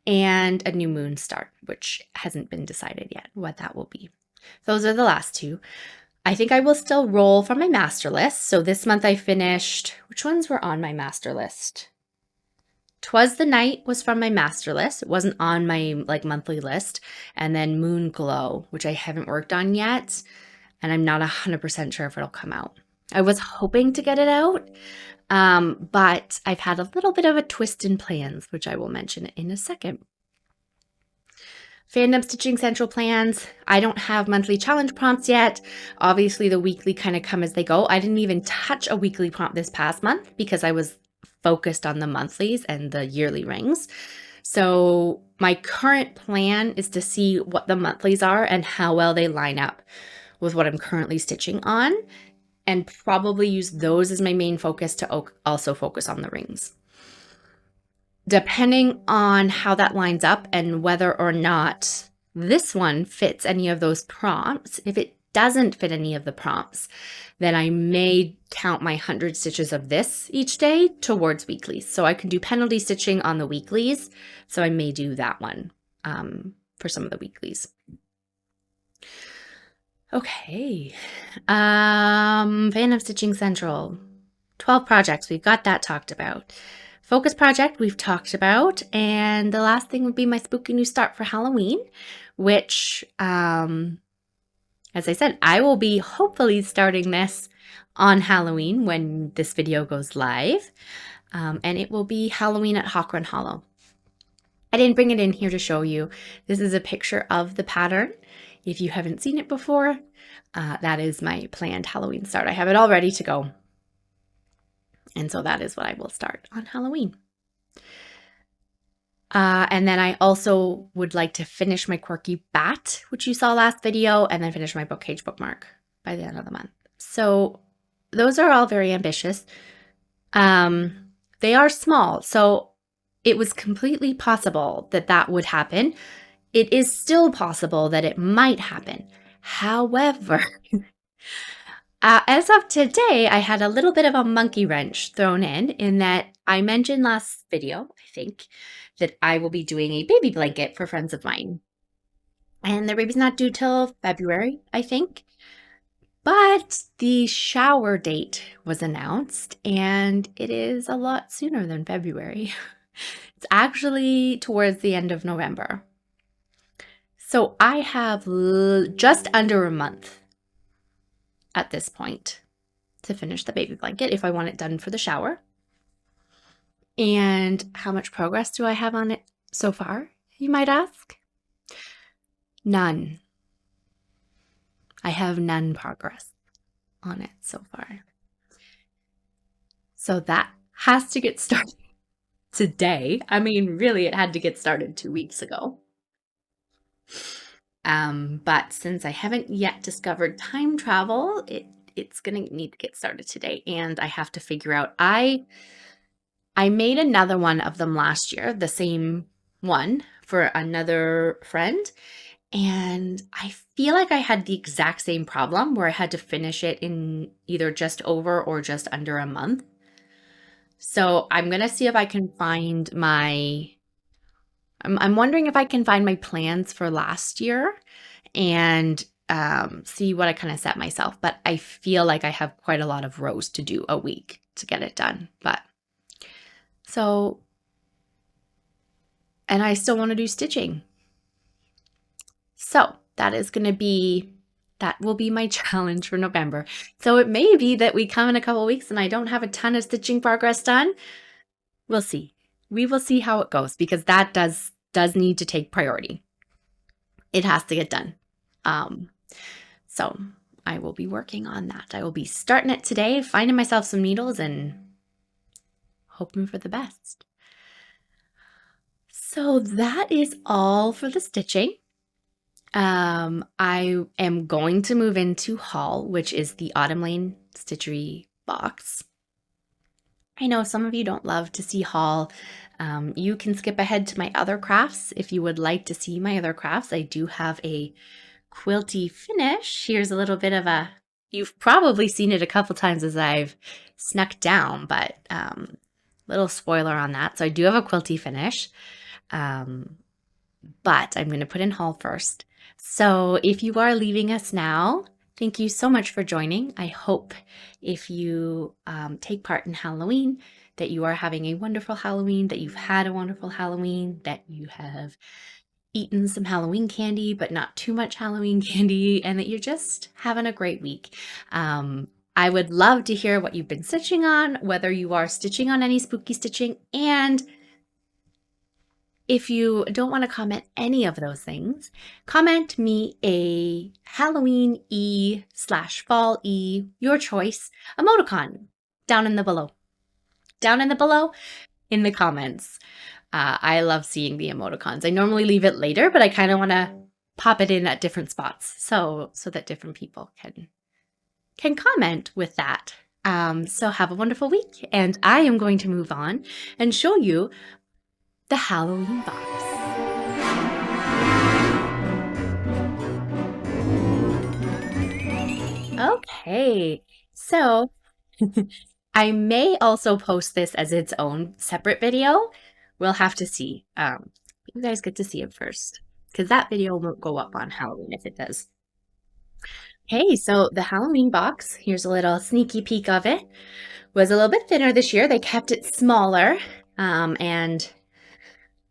and a new moon start, which hasn't been decided yet what that will be. Those are the last two. I think I will still roll from my master list. So this month I finished, which ones were on my master list? 'Twas the Night was from my master list. It wasn't on my monthly list. And then Moon Glow, which I haven't worked on yet. And I'm not 100% sure if it'll come out. I was hoping to get it out, but I've had a little bit of a twist in plans, which I will mention in a second. Fandom Stitching Central plans. I don't have monthly challenge prompts yet. Obviously, the weekly kind of come as they go. I didn't even touch a weekly prompt this past month because I was focused on the monthlies and the yearly rings. So my current plan is to see what the monthlies are and how well they line up with what I'm currently stitching on, and probably use those as my main focus to also focus on the rings. Depending on how that lines up and whether or not this one fits any of those prompts, if it doesn't fit any of the prompts, then I may count my 100 stitches of this each day towards weeklies. So I can do penalty stitching on the weeklies. So I may do that one for some of the weeklies. Okay. Fandom Stitching Central. 12 projects. We've got that talked about. Focus project we've talked about. And the last thing would be my spooky new start for Halloween, which, as I said, I will be hopefully starting this on Halloween when this video goes live. And it will be Halloween at Hawkrun Hollow. I didn't bring it in here to show you. This is a picture of the pattern. If you haven't seen it before, that is my planned Halloween start. I have it all ready to go. And so that is what I will start on Halloween. And then I also would like to finish my Quirky bat, which you saw last video, and then finish my book cage bookmark by the end of the month. So those are all very ambitious. They are small, so it was completely possible that that would happen. It is still possible that it might happen. However, as of today, I had a little bit of a monkey wrench thrown in that I mentioned last video, I think, that I will be doing a baby blanket for friends of mine. And their baby's not due till February, I think. But the shower date was announced, and it is a lot sooner than February. It's actually towards the end of November. So I have just under a month at this point to finish the baby blanket if I want it done for the shower. And how much progress do I have on it so far, you might ask? None. I have none progress on it so far. So that has to get started today. I mean, really, it had to get started 2 weeks ago. But since I haven't yet discovered time travel, it's going to need to get started today. And I have to figure out, I made another one of them last year, the same one for another friend. And I feel like I had the exact same problem where I had to finish it in either just over or just under a month. So I'm going to see if I can find my I'm wondering if I can find my plans for last year and see what I kind of set myself. But I feel like I have quite a lot of rows to do a week to get it done. But so, and I still want to do stitching. So that will be my challenge for November. So it may be that we come in a couple of weeks and I don't have a ton of stitching progress done. We'll see. We will see how it goes because that does need to take priority. It has to get done. So I will be working on that. I will be starting it today, finding myself some needles and hoping for the best. So that is all for the stitching. I am going to move into Haul, which is the Autumn Lane Stitchery box. I know some of you don't love to see Haul. You can skip ahead to my other crafts if you would like to see my other crafts. I do have a quilty finish. Here's a little bit of you've probably seen it a couple times as I've snuck down, but little spoiler on that. So I do have a quilty finish, but I'm going to put in Haul first. So if you are leaving us now, thank you so much for joining. I hope if you take part in Halloween, that you are having a wonderful Halloween, that you've had a wonderful Halloween, that you have eaten some Halloween candy, but not too much Halloween candy, and that you're just having a great week. I would love to hear what you've been stitching on, whether you are stitching on any spooky stitching, and if you don't want to comment any of those things, comment me a Halloween-y/fall-y, your choice, emoticon down in the below. Down in the comments. I love seeing the emoticons. I normally leave it later, but I kind of want to pop it in at different spots so that different people can comment with that. So have a wonderful week, and I am going to move on and show you the Halloween box. Okay, so I may also post this as its own separate video. We'll have to see. You guys get to see it first because that video won't go up on Halloween if it does. Okay, so the Halloween box, here's a little sneaky peek of it, was a little bit thinner this year. They kept it smaller and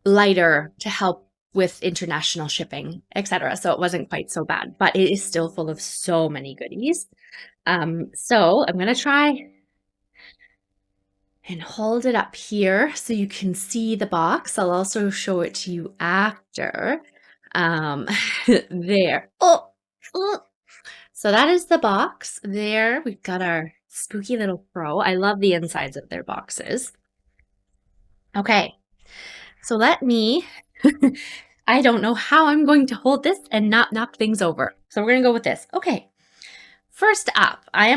lighter to help with international shipping, etc. So it wasn't quite so bad, but it is still full of so many goodies. So I'm going to try and hold it up here so you can see the box. I'll also show it to you after. There. Oh. So that is the box. There we've got our spooky little crow. I love the insides of their boxes. Okay. So let me, I don't know how I'm going to hold this and not knock things over. So we're going to go with this. Okay. First up, I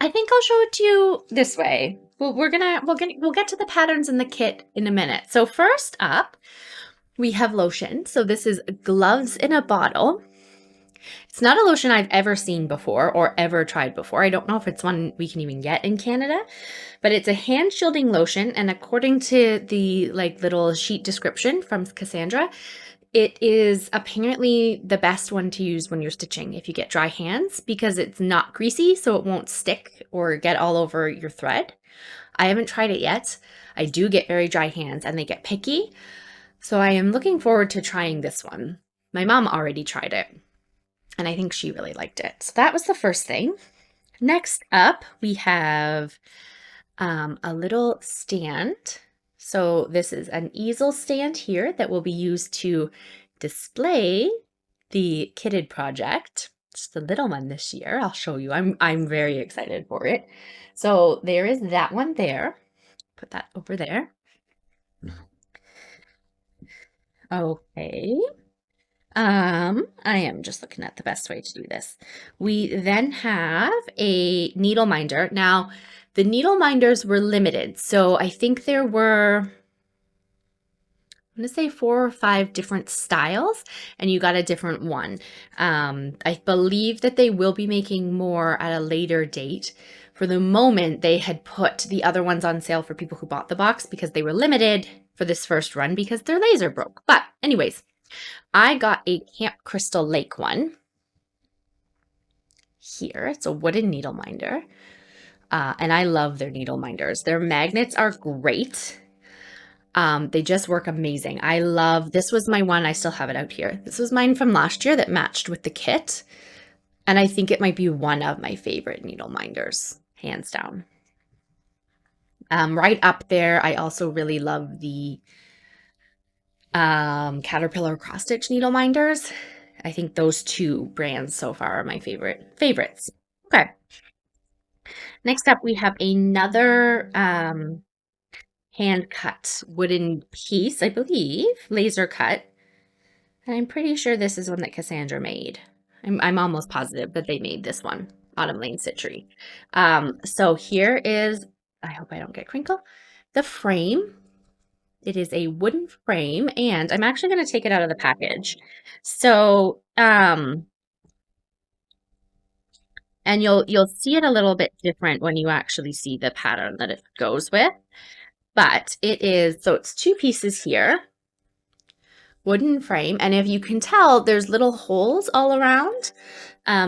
think I'll show it to you this way. We'll get to the patterns in the kit in a minute. So first up, we have lotion. So this is Gloves in a Bottle. It's not a lotion I've ever seen before or ever tried before. I don't know if it's one we can even get in Canada, but it's a hand shielding lotion. And according to the little sheet description from Cassandra, it is apparently the best one to use when you're stitching if you get dry hands because it's not greasy, so it won't stick or get all over your thread. I haven't tried it yet. I do get very dry hands and they get picky. So I am looking forward to trying this one. My mom already tried it and I think she really liked it. So that was the first thing. Next up, we have a little stand. So this is an easel stand here that will be used to display the kitted project. It's the little one this year. I'll show you. I'm very excited for it. So there is that one there. Put that over there. Okay. I am just looking at the best way to do this. We then have a needle minder. Now, the needle minders were limited, so I think there were, I'm going to say 4 or 5 different styles, and you got a different one. I believe that they will be making more at a later date. For the moment, they had put the other ones on sale for people who bought the box because they were limited for this first run because their laser broke. But anyways, I got a Camp Crystal Lake one. Here, it's a wooden needle minder. And I love their needle minders. Their magnets are great. They just work amazing. I love, this was my one, I still have it out here. This was mine from last year that matched with the kit. And I think it might be one of my favorite needle minders, hands down. Right up there, I also really love the Caterpillar cross stitch needle minders. I think those two brands so far are my favorites. Okay. Next up, we have another hand cut wooden piece, I believe, laser cut. And I'm pretty sure this is one that Cassandra made. I'm almost positive that they made this one, Autumn Lane Stitchery. So here is, I hope I don't get crinkle, the frame. It is a wooden frame, and I'm actually going to take it out of the package. So, and you'll see it a little bit different when you actually see the pattern that it goes with. But it is, so it's two pieces here, wooden frame, and if you can tell, there's little holes all around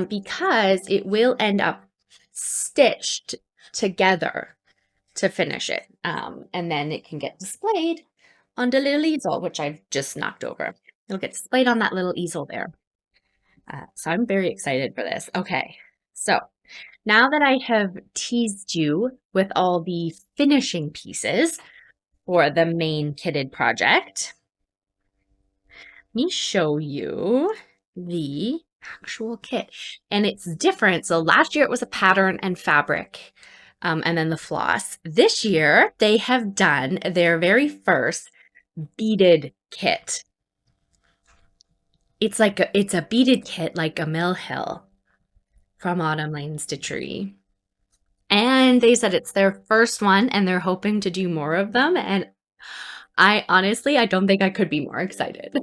because it will end up stitched together to finish it. And then it can get displayed on the little easel, which I've just knocked over. It'll get displayed on that little easel there. So I'm very excited for this. Okay, so now that I have teased you with all the finishing pieces for the main kitted project, let me show you the actual kit. And it's different. So last year it was a pattern and fabric, and then the floss. This year they have done their very first beaded kit. It's a beaded kit like a Mill Hill from Autumn Lane Stitchery. And they said it's their first one and they're hoping to do more of them. And I honestly don't think I could be more excited.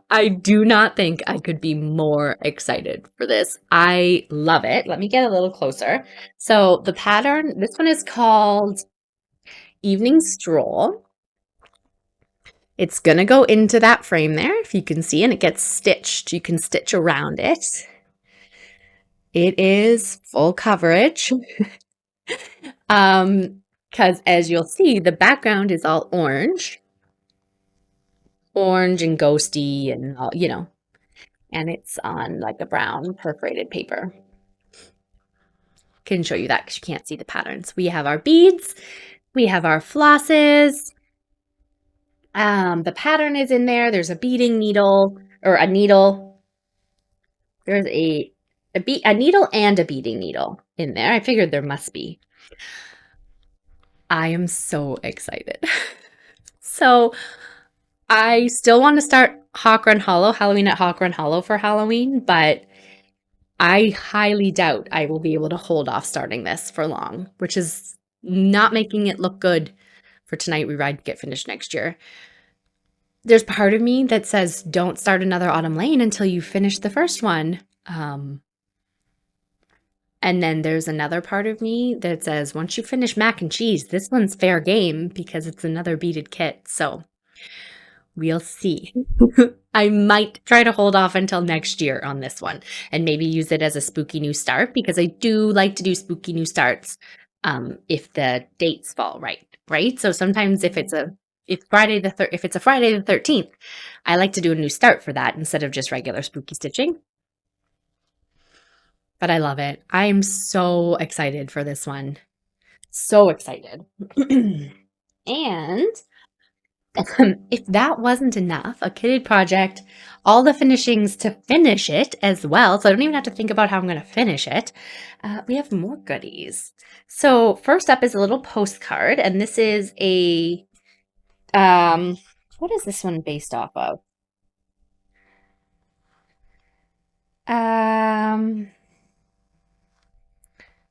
I do not think I could be more excited for this. I love it. Let me get a little closer. So the pattern, this one is called Evening Stroll. It's going to go into that frame there, if you can see, and it gets stitched. You can stitch around it. It is full coverage. Because as you'll see, the background is all orange and ghosty and all, you know, and it's on like a brown perforated paper. Can show you that because you can't see the patterns. We have our beads, we have our flosses. The pattern is in there. There's a beading needle or a needle. There's a needle and a beading needle in there. I figured there must be. I am so excited. So I still want to start Hawk Run Hollow, Halloween at Hawk Run Hollow for Halloween, but I highly doubt I will be able to hold off starting this for long, which is not making it look good for Tonight We Ride Get Finished next year. There's part of me that says don't start another Autumn Lane until you finish the first one. And then there's another part of me that says once you finish Mac and Cheese, this one's fair game because it's another beaded kit. So we'll see. I might try to hold off until next year on this one and maybe use it as a spooky new start because I do like to do spooky new starts if the dates fall right? So sometimes if it's a Friday the 13th, I like to do a new start for that instead of just regular spooky stitching. But I love it. I am so excited for this one. So excited. And if that wasn't enough, a kitted project, all the finishings to finish it as well, so I don't even have to think about how I'm going to finish it, we have more goodies. So first up is a little postcard, and this is a, what is this one based off of?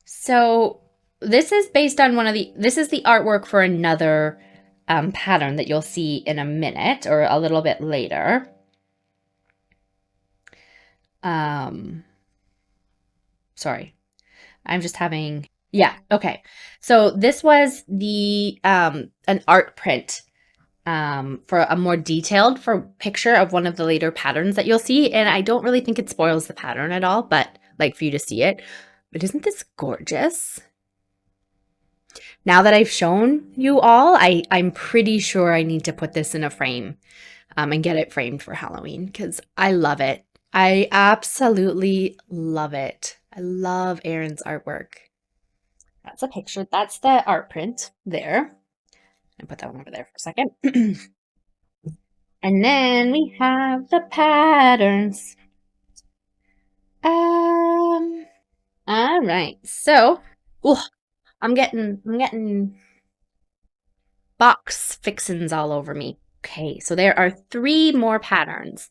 So this is based on this is the artwork for another pattern that you'll see in a minute or a little bit later. Sorry, I'm just having Yeah, okay. So this was the an art print for a more detailed picture of one of the later patterns that you'll see. And I don't really think it spoils the pattern at all, but like for you to see it. But isn't this gorgeous? Now that I've shown you all, I'm pretty sure I need to put this in a frame and get it framed for Halloween because I love it. I absolutely love it. I love Erin's artwork. That's a picture. That's the art print there. I put that one over there for a second. And then we have the patterns. All right. So, ooh, I'm getting box fixins all over me. Okay, so there are 3 more patterns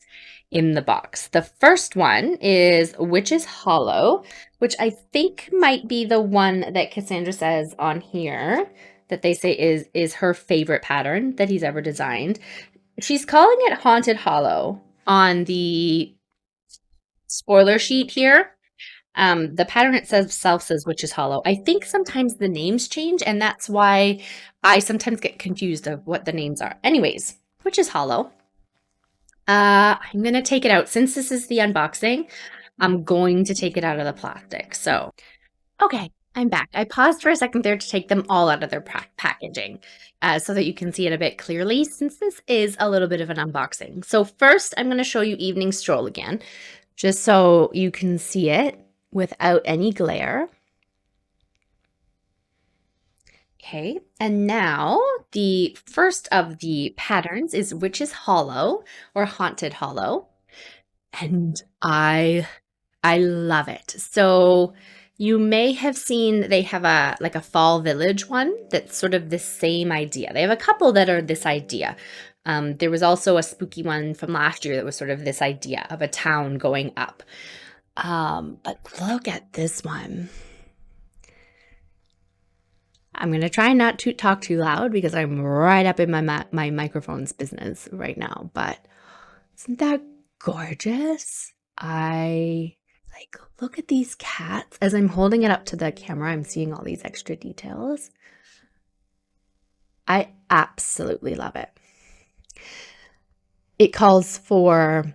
in the box. The first one is Witch's Hollow, which I think might be the one that Cassandra says on here that they say is her favorite pattern that he's ever designed. She's calling it Haunted Hollow on the spoiler sheet here. The pattern itself says Witch's Hollow. I think sometimes the names change, and that's why I sometimes get confused of what the names are. Anyways, Witch's Hollow. I'm going to take it out. Since this is the unboxing, I'm going to take it out of the plastic. So, okay, I'm back. I paused for a second there to take them all out of their packaging so that you can see it a bit clearly since this is a little bit of an unboxing. So first, I'm going to show you Evening Stroll again, just so you can see it without any glare. Okay, and now the first of the patterns is Witch's Hollow or Haunted Hollow, and I love it. So you may have seen they have a like a Fall Village one that's sort of the same idea. They have a couple that are this idea. There was also a spooky one from last year that was sort of this idea of a town going up. But look at this one. I'm going to try not to talk too loud because I'm right up in my microphone's business right now, but isn't that gorgeous? Like, look at these cats. As I'm holding it up to the camera, I'm seeing all these extra details. I absolutely love it. It calls for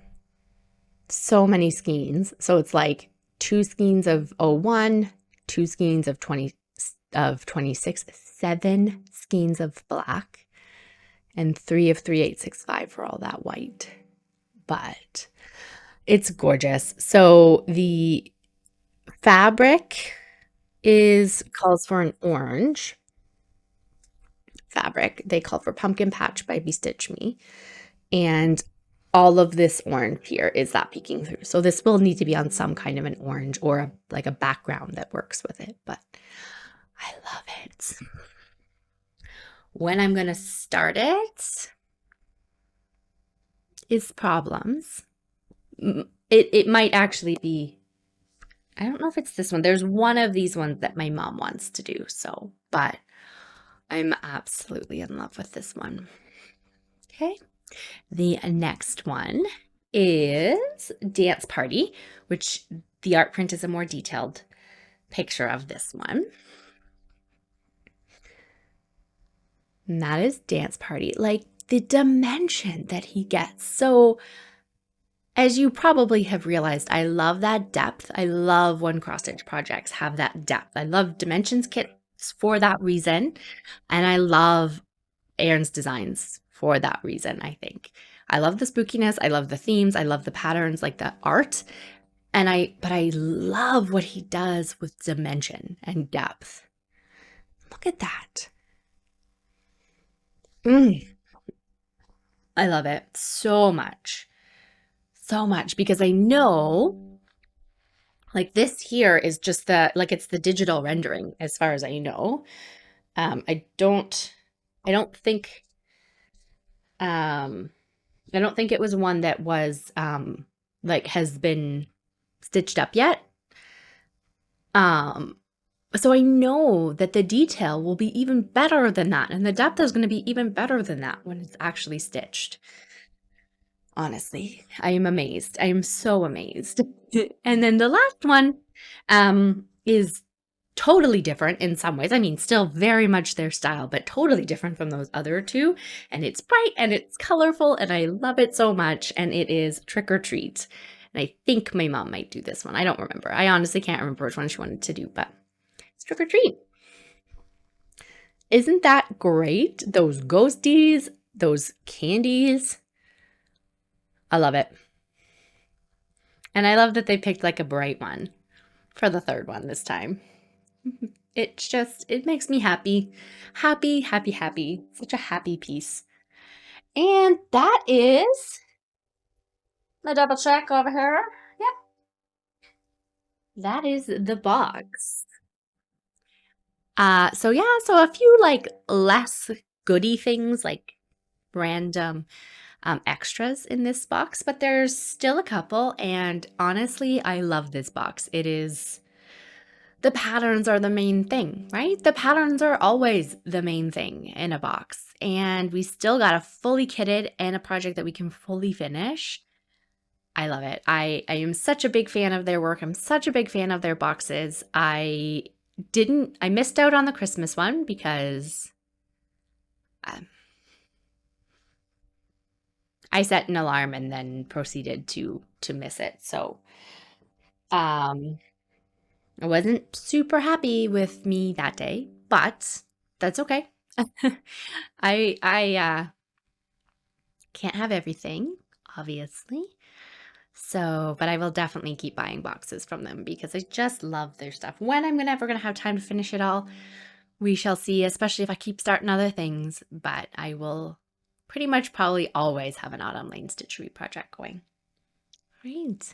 so many skeins. So it's like 2 skeins of 01, 2 skeins of 26, 7 skeins of black, and 3 of 3865 for all that white. But it's gorgeous. So the fabric calls for an orange fabric. They call for Pumpkin Patch by Stitch Me. And all of this orange here is that peeking through. So this will need to be on some kind of an orange or like a background that works with it. But I love it. When I'm going to start it is problems. It might actually be, I don't know if it's this one. There's one of these ones that my mom wants to do. So, but I'm absolutely in love with this one. Okay. The next one is Dance Party, which the art print is a more detailed picture of this one. And that is Dance Party, like the dimension that he gets. So as you probably have realized, I love that depth. I love when cross-stitch projects have that depth. I love dimensions kits for that reason. And I love Erin's designs for that reason, I think. I love the spookiness. I love the themes. I love the patterns, like the art. But I love what he does with dimension and depth. Look at that. I love it so much. So much because I know like this here is just it's the digital rendering as far as I know. I don't think it was one that was has been stitched up yet. So I know that the detail will be even better than that, and the depth is going to be even better than that when it's actually stitched. Honestly, I am amazed. I am so amazed. And then the last one is totally different in some ways. I mean, still very much their style, but totally different from those other two. And it's bright and it's colorful and I love it so much. And it is Trick or Treat. And I think my mom might do this one. I don't remember. I honestly can't remember which one she wanted to do, but it's Trick or Treat. Isn't that great? Those ghosties, those candies. I love it. And I love that they picked like a bright one for the third one this time. It makes me happy. Happy, happy, happy. Such a happy piece. And that is my double check over here. Yep. That is the box. So yeah, so a few like less goody things, like random extras in this box, but there's still a couple, and honestly, I love this box. The patterns are the main thing, right? The patterns are always the main thing in a box, and we still got a fully kitted and a project that we can fully finish. I love it. I am such a big fan of their work. I'm such a big fan of their boxes. I missed out on the Christmas one because I set an alarm and then proceeded to miss it. So I wasn't super happy with me that day, but that's okay. I can't have everything, obviously. So, but I will definitely keep buying boxes from them because I just love their stuff. When I'm ever gonna have time to finish it all, we shall see, especially if I keep starting other things, but I will pretty much probably always have an Autumn Lane Stitchery project going. Right.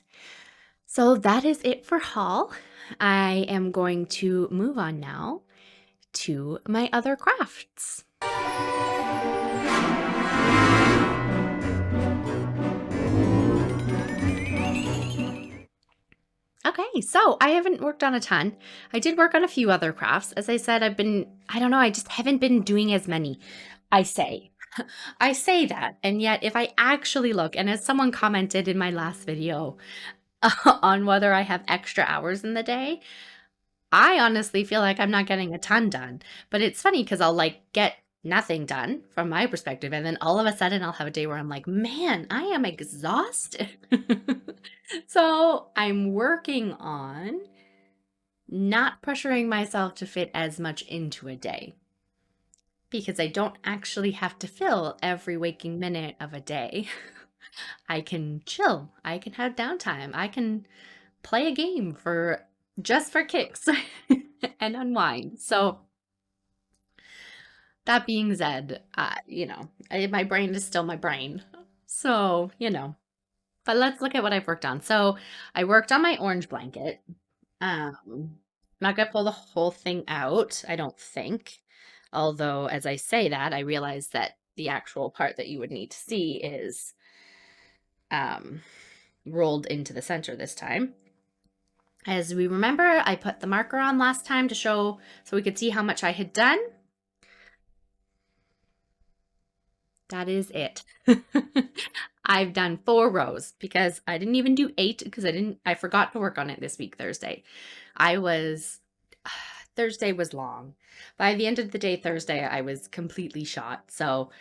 So that is it for haul. I am going to move on now to my other crafts. Okay, so I haven't worked on a ton. I did work on a few other crafts. As I said, I don't know, I just haven't been doing as many. I say that, and yet if I actually look, and as someone commented in my last video on whether I have extra hours in the day, I honestly feel like I'm not getting a ton done. But it's funny because I'll like get nothing done from my perspective, and then all of a sudden I'll have a day where I'm like, man, I am exhausted. So I'm working on not pressuring myself to fit as much into a day because I don't actually have to fill every waking minute of a day. I can chill. I can have downtime. I can play a game just for kicks and unwind. So that being said, my brain is still my brain. So, but let's look at what I've worked on. So I worked on my orange blanket. I'm not gonna pull the whole thing out, I don't think. Although, as I say that, I realize that the actual part that you would need to see is rolled into the center this time. As we remember, I put the marker on last time to show so we could see how much I had done. That is it. I've done 4 rows because I didn't even do 8 because I forgot to work on it this week, Thursday. Thursday was long. By the end of the day, Thursday, I was completely shot. So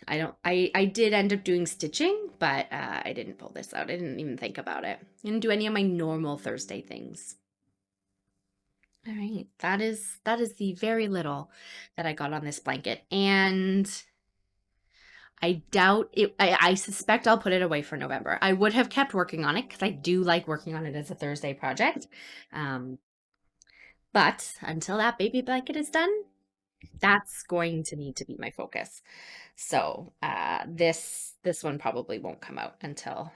I did end up doing stitching, but I didn't pull this out. I didn't even think about it. I didn't do any of my normal Thursday things. All right, that is the very little that I got on this blanket, and I doubt it. I suspect I'll put it away for November. I would have kept working on it because I do like working on it as a Thursday project. But until that baby blanket is done, that's going to need to be my focus. So this one probably won't come out until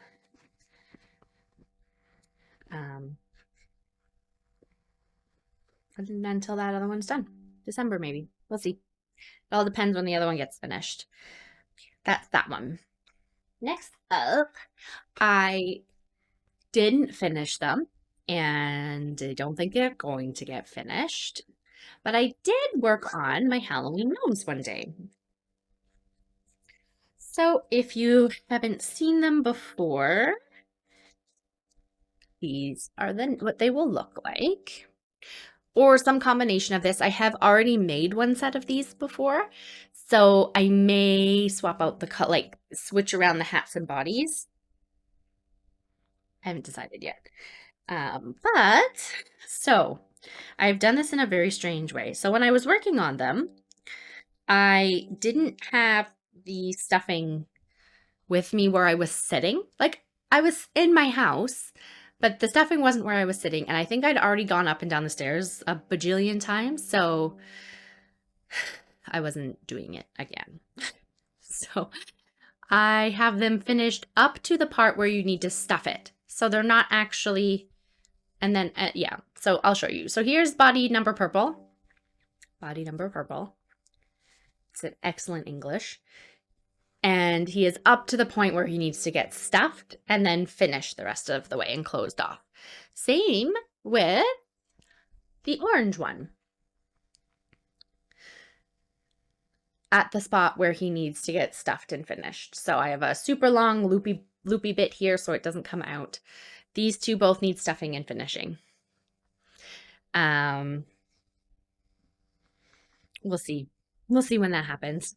that other one's done. December maybe. We'll see. It all depends when the other one gets finished. That's that one. Next up, I didn't finish them, and I don't think they're going to get finished. But I did work on my Halloween gnomes one day. So if you haven't seen them before, these are what they will look like. or some combination of this. I have already made one set of these before, so I may swap out the like switch around the hats and bodies. I haven't decided yet. So I've done this in a very strange way. So when I was working on them, I didn't have the stuffing with me where I was sitting. Like, I was in my house, but the stuffing wasn't where I was sitting. And I think I'd already gone up and down the stairs a bajillion times. So I wasn't doing it again. So I have them finished up to the part where you need to stuff it. So they're not actually, and then, yeah, so I'll show you. So here's body number purple. Body number purple. It's an excellent English. And he is up to the point where he needs to get stuffed and then finish the rest of the way and closed off. Same with the orange one. At the spot where he needs to get stuffed and finished. So I have a super long loopy bit here so it doesn't come out. These two both need stuffing and finishing. We'll see. We'll see when that happens.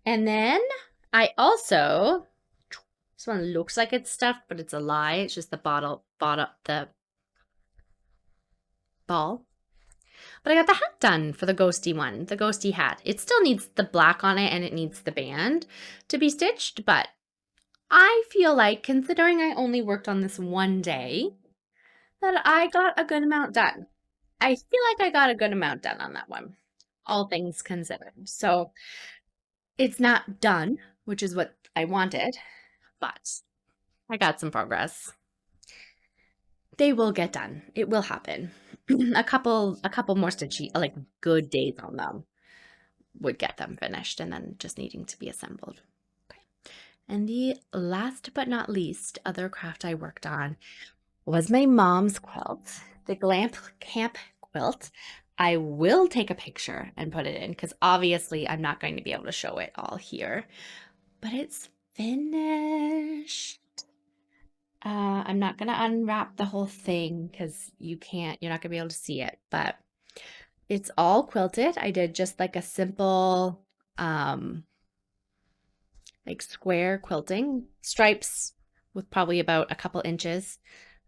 And then I also, this one looks like it's stuffed, but it's a lie. It's just the ball. But I got the hat done for the ghosty one, the ghosty hat. It still needs the black on it and it needs the band to be stitched, but I feel like, considering I only worked on this one day, that I got a good amount done. I feel like I got a good amount done on that one, all things considered. So it's not done, which is what I wanted, but I got some progress. They will get done. It will happen. a couple more stitchy, like good days on them would get them finished and then just needing to be assembled. Okay. And the last but not least other craft I worked on was my mom's quilt, the Glam Camp quilt. I will take a picture and put it in because obviously I'm not going to be able to show it all here, but it's finished. I'm not going to unwrap the whole thing because you're not going to be able to see it, but it's all quilted. I did just like a simple, like square quilting, stripes with probably about a couple inches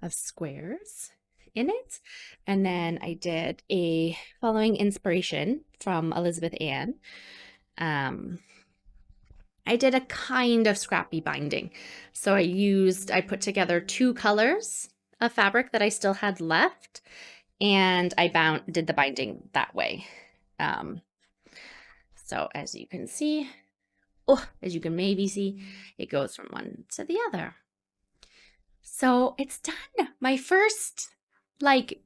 of squares in it. And then I did a following inspiration from Elizabeth Ann. I did a kind of scrappy binding. So I put together 2 colors of fabric that I still had left, and I did the binding that way. So as you can see, as you can maybe see, it goes from one to the other. So it's done. My first like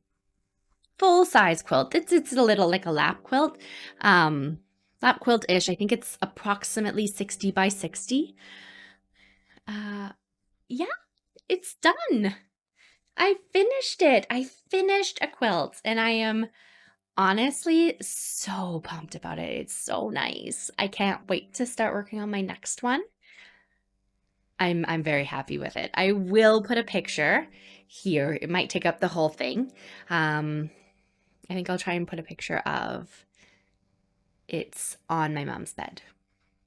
full-size quilt. It's a little like a lap quilt. Lap quilt-ish. I think it's approximately 60 by 60. Yeah, it's done. I finished it. I finished a quilt and I am honestly so pumped about it. It's so nice. I can't wait to start working on my next one. I'm very happy with it. I will put a picture here. It might take up the whole thing. I think I'll try and put a picture of it's on my mom's bed.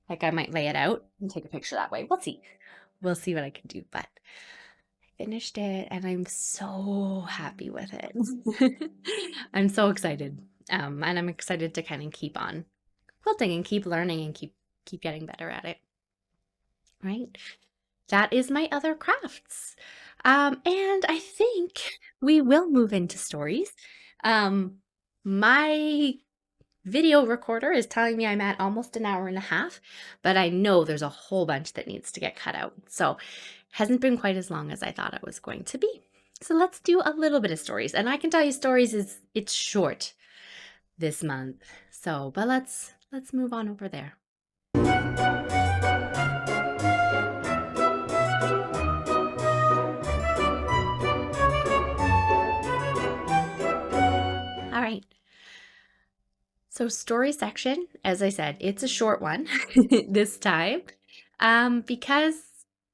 Like I might lay it out and take a picture that way. We'll see. We'll see what I can do, but I finished it and I'm so happy with it. I'm so excited. And I'm excited to kind of keep on quilting and keep learning and keep getting better at it. Right? That is my other crafts. And I think we will move into stories. My video recorder is telling me I'm at almost an hour and a half, but I know there's a whole bunch that needs to get cut out. So hasn't been quite as long as I thought it was going to be. So let's do a little bit of stories. And I can tell you stories it's short this month. So, but let's move on over there. All right. So story section, as I said, it's a short one this time, because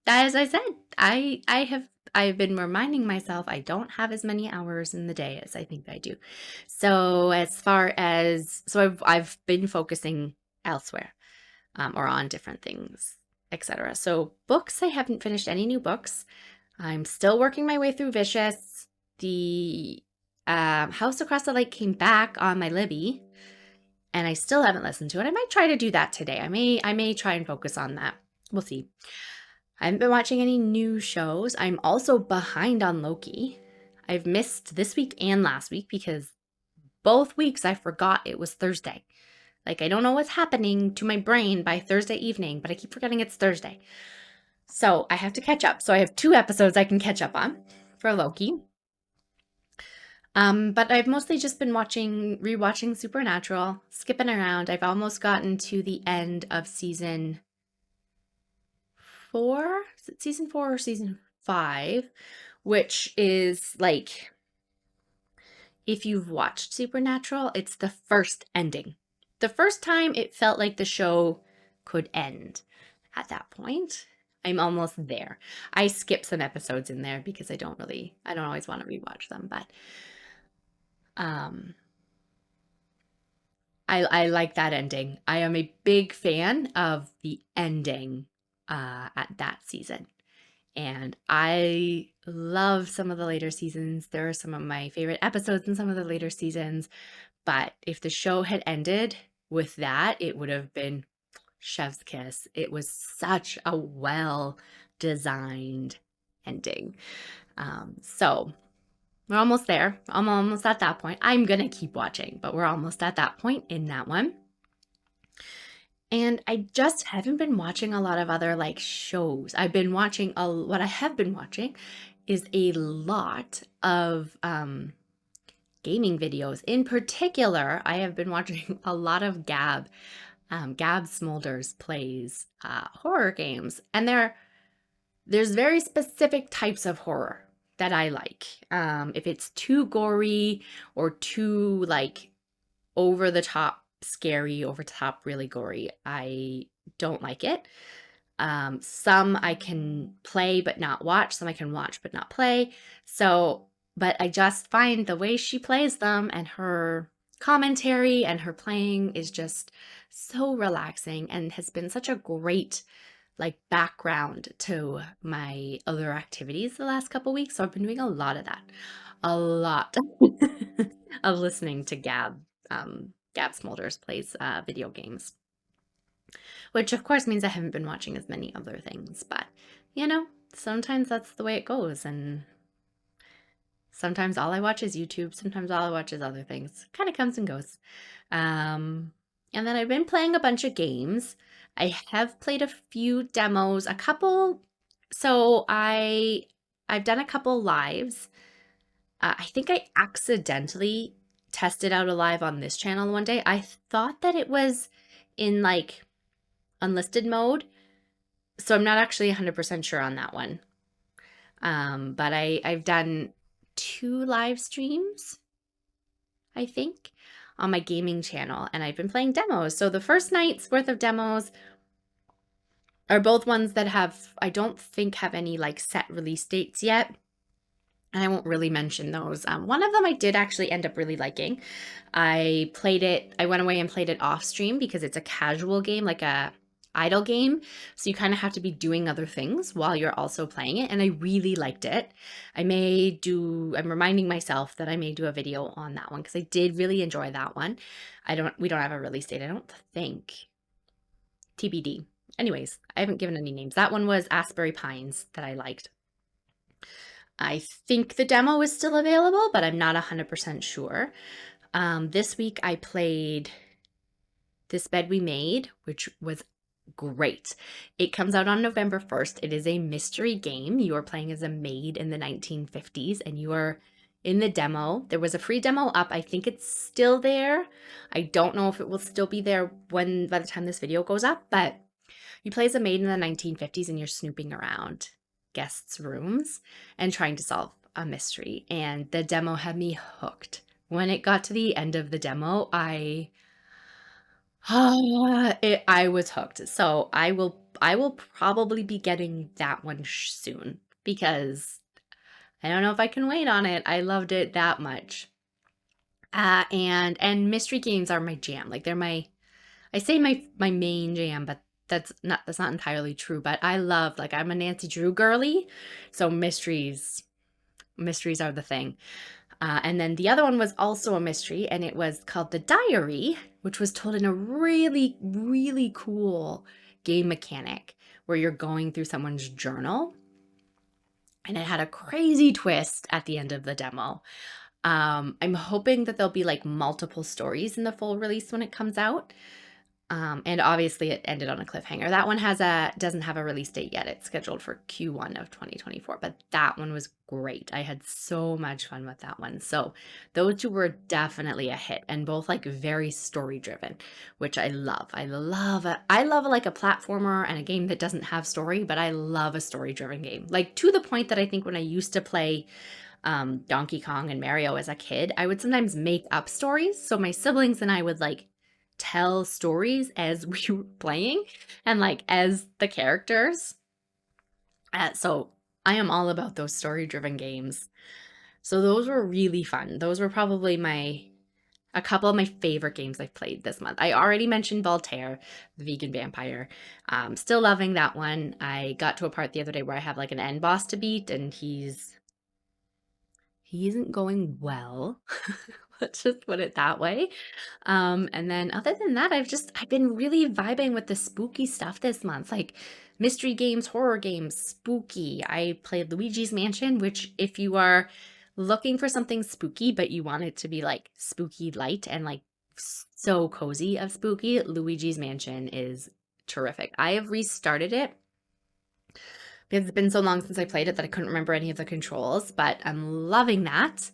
as I said, I have I've been reminding myself I don't have as many hours in the day as I think I do. So I've been focusing elsewhere, or on different things, etc. So books, I haven't finished any new books. I'm still working my way through Vicious. The House Across the Lake came back on my Libby, and I still haven't listened to it. I might try to do that today. I may try and focus on that. We'll see. I haven't been watching any new shows. I'm also behind on Loki. I've missed this week and last week because both weeks I forgot it was Thursday. Like, I don't know what's happening to my brain by Thursday evening, but I keep forgetting it's Thursday. So I have to catch up. So I have 2 episodes I can catch up on for Loki. But I've mostly just been rewatching Supernatural, skipping around. I've almost gotten to the end of season 4. Is it season 4 or season 5? Which is like, if you've watched Supernatural, it's the first ending. The first time it felt like the show could end at that point. I'm almost there. I skip some episodes in there because I don't always want to rewatch them, but I like that ending. I am a big fan of the ending at that season. And I love some of the later seasons. There are some of my favorite episodes in some of the later seasons. But if the show had ended with that, it would have been chef's kiss. It was such a well-designed ending. So we're almost there. I'm almost at that point. I'm going to keep watching, but we're almost at that point in that one. And I just haven't been watching a lot of other like shows. What I have been watching is a lot of gaming videos. In particular, I have been watching a lot of Gab. Gab Smolders plays horror games, and there's very specific types of horror that I like. If it's too gory or too like over the top scary, over top really gory, I don't like it. Some I can play but not watch, some I can watch but not play. But I just find the way she plays them and her commentary and her playing is just so relaxing and has been such a great like background to my other activities the last couple weeks. So I've been doing a lot of that. A lot of listening to Gab Smolders plays video games. Which of course means I haven't been watching as many other things, but sometimes that's the way it goes, and sometimes all I watch is YouTube, sometimes all I watch is other things. Kind of comes and goes. And then I've been playing a bunch of games. I have played a few demos, a couple. So I've done a couple lives. I think I accidentally tested out a live on this channel one day. I thought that it was in like unlisted mode, so I'm not actually 100% sure on that one. But I've done 2 live streams, I think, on my gaming channel, and I've been playing demos. So the first night's worth of demos are both ones that I don't think have any like set release dates yet. And I won't really mention those. One of them I did actually end up really liking. I went away and played it off stream because it's a casual game, like a idle game. So you kind of have to be doing other things while you're also playing it. And I really liked it. I'm reminding myself that I may do a video on that one because I did really enjoy that one. We don't have a release date, I don't think. TBD. Anyways, I haven't given any names. That one was Asbury Pines that I liked. I think the demo is still available, but I'm not 100% sure. This week I played This Bed We Made, which was great. It comes out on November 1st. It is a mystery game. You are playing as a maid in the 1950s, and you are in the demo. There was a free demo up. I think it's still there. I don't know if it will still be there by the time this video goes up, but you play as a maid in the 1950s, and you're snooping around guests' rooms and trying to solve a mystery. And the demo had me hooked. When it got to the end of the demo, I was hooked. So I will probably be getting that one soon because I don't know if I can wait on it. I loved it that much. And mystery games are my jam. Like they're I say my main jam, but that's not entirely true. But I love, like, I'm a Nancy Drew girly, so mysteries are the thing. And then the other one was also a mystery, and it was called The Diary, which was told in a really, really cool game mechanic where you're going through someone's journal. And it had a crazy twist at the end of the demo. I'm hoping that there'll be like multiple stories in the full release when it comes out. And obviously it ended on a cliffhanger. That one doesn't have a release date yet. It's scheduled for Q1 of 2024, but that one was great. I had so much fun with that one. So those two were definitely a hit, and both like very story driven, which I love. I love like a platformer and a game that doesn't have story, but I love a story driven game. Like to the point that I think when I used to play Donkey Kong and Mario as a kid, I would sometimes make up stories. So my siblings and I would like tell stories as we were playing and like as the characters. So I am all about those story driven games. So those were really fun. Those were probably a couple of my favorite games I've played this month. I already mentioned Voltaire, the vegan vampire. Still loving that one. I got to a part the other day where I have like an end boss to beat, and he isn't going well. Let's just put it that way. And then other than that, I've been really vibing with the spooky stuff this month, like mystery games, horror games, spooky. I played Luigi's Mansion, which if you are looking for something spooky, but you want it to be like spooky light and like so cozy of spooky, Luigi's Mansion is terrific. I have restarted it because it's been so long since I played it that I couldn't remember any of the controls, but I'm loving that.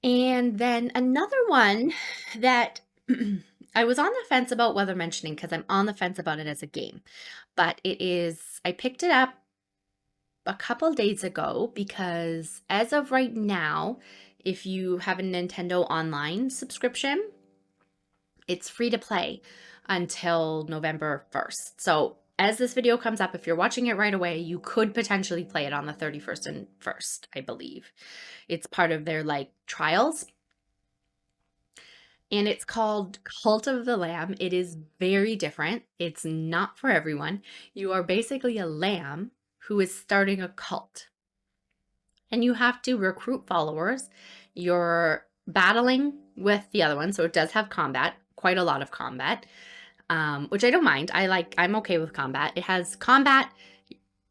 And then another one that I was on the fence about whether mentioning, because I'm on the fence about it as a game, but I picked it up a couple days ago because as of right now, if you have a Nintendo Online subscription, it's free to play until November 1st. So as this video comes up, if you're watching it right away, you could potentially play it on the 31st and 1st, I believe. It's part of their like trials. And it's called Cult of the Lamb. It is very different. It's not for everyone. You are basically a lamb who is starting a cult. And you have to recruit followers. You're battling with the other one, so it does have combat, quite a lot of combat, which I don't mind. I'm okay with combat. It has combat,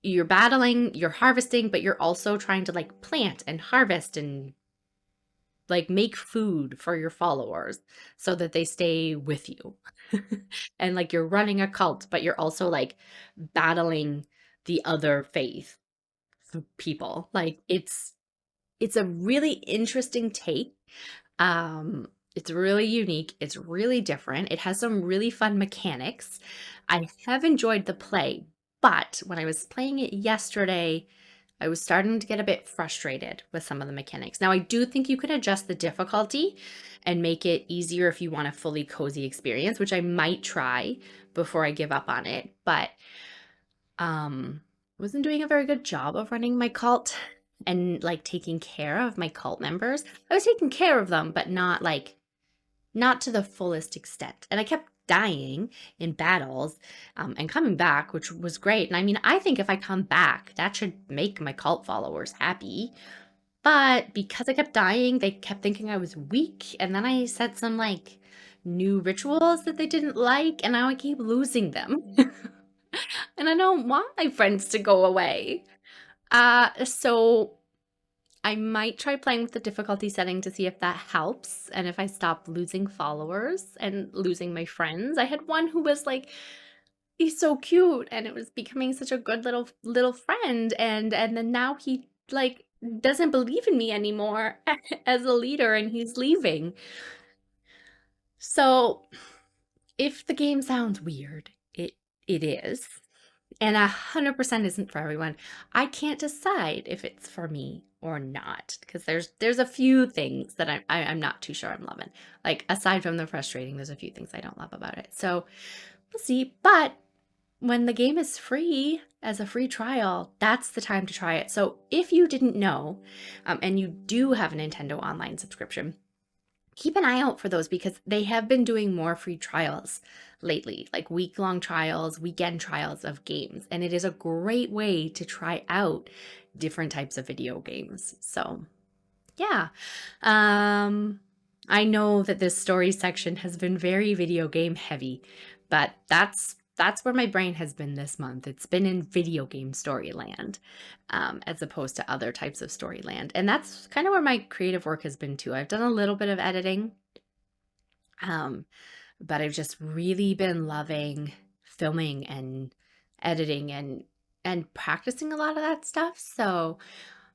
you're battling, you're harvesting, but you're also trying to like plant and harvest and like make food for your followers so that they stay with you. And like you're running a cult, but you're also like battling the other faith people. Like it's a really interesting take. It's really unique. It's really different. It has some really fun mechanics. I have enjoyed the play, but when I was playing it yesterday, I was starting to get a bit frustrated with some of the mechanics. Now, I do think you can adjust the difficulty and make it easier if you want a fully cozy experience, which I might try before I give up on it, but wasn't doing a very good job of running my cult and like taking care of my cult members. I was taking care of them, but not to the fullest extent. And I kept dying in battles and coming back, which was great. And I mean, I think if I come back, that should make my cult followers happy. But because I kept dying, they kept thinking I was weak. And then I set some like new rituals that they didn't like, and now I keep losing them. And I don't want my friends to go away. So I might try playing with the difficulty setting to see if that helps and if I stop losing followers and losing my friends. I had one who was like, he's so cute, and it was becoming such a good little friend, and then now he like doesn't believe in me anymore as a leader, and he's leaving. So if the game sounds weird, it is. And 100% isn't for everyone. I can't decide if it's for me or not, because there's a few things that I'm not too sure I'm loving. Like aside from the frustrating, there's a few things I don't love about it. So we'll see. But when the game is free as a free trial, that's the time to try it. So if you didn't know, and you do have a Nintendo Online subscription, keep an eye out for those because they have been doing more free trials lately, like week-long trials, weekend trials of games. And it is a great way to try out different types of video games. So yeah. I know that this story section has been very video game heavy, but that's where my brain has been this month. It's been in video game storyland, as opposed to other types of storyland. And that's kind of where my creative work has been too. I've done a little bit of editing, but I've just really been loving filming and editing and practicing a lot of that stuff. So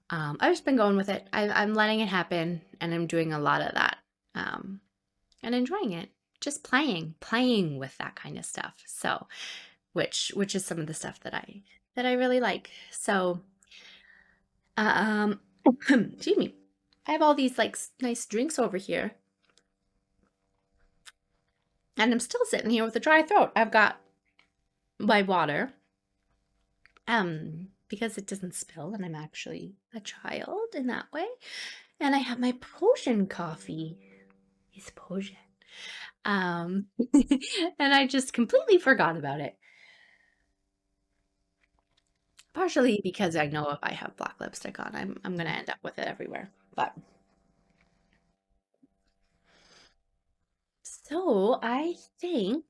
I've just been going with it. I'm letting it happen, and I'm doing a lot of that, and enjoying it. Just playing with that kind of stuff. So, which is some of the stuff that I really like. So, excuse me. I have all these like nice drinks over here, and I'm still sitting here with a dry throat. I've got my water, because it doesn't spill, and I'm actually a child in that way. And I have my potion coffee. It's potion. And I just completely forgot about it. Partially because I know if I have black lipstick on, I'm gonna end up with it everywhere. But so I think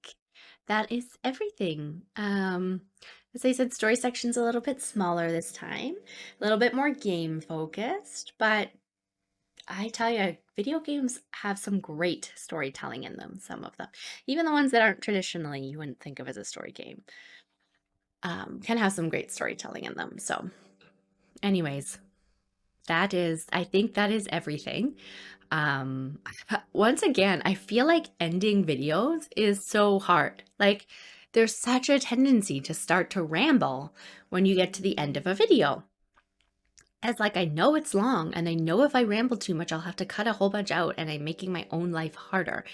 that is everything. As I said, story section's a little bit smaller this time, a little bit more game focused, but I tell you, video games have some great storytelling in them, some of them. Even the ones that aren't traditionally you wouldn't think of as a story game, can have some great storytelling in them. So anyways, I think that is everything. Um, once again, I feel like ending videos is so hard. Like there's such a tendency to start to ramble when you get to the end of a video. It's like, I know it's long, and I know if I ramble too much, I'll have to cut a whole bunch out, and I'm making my own life harder,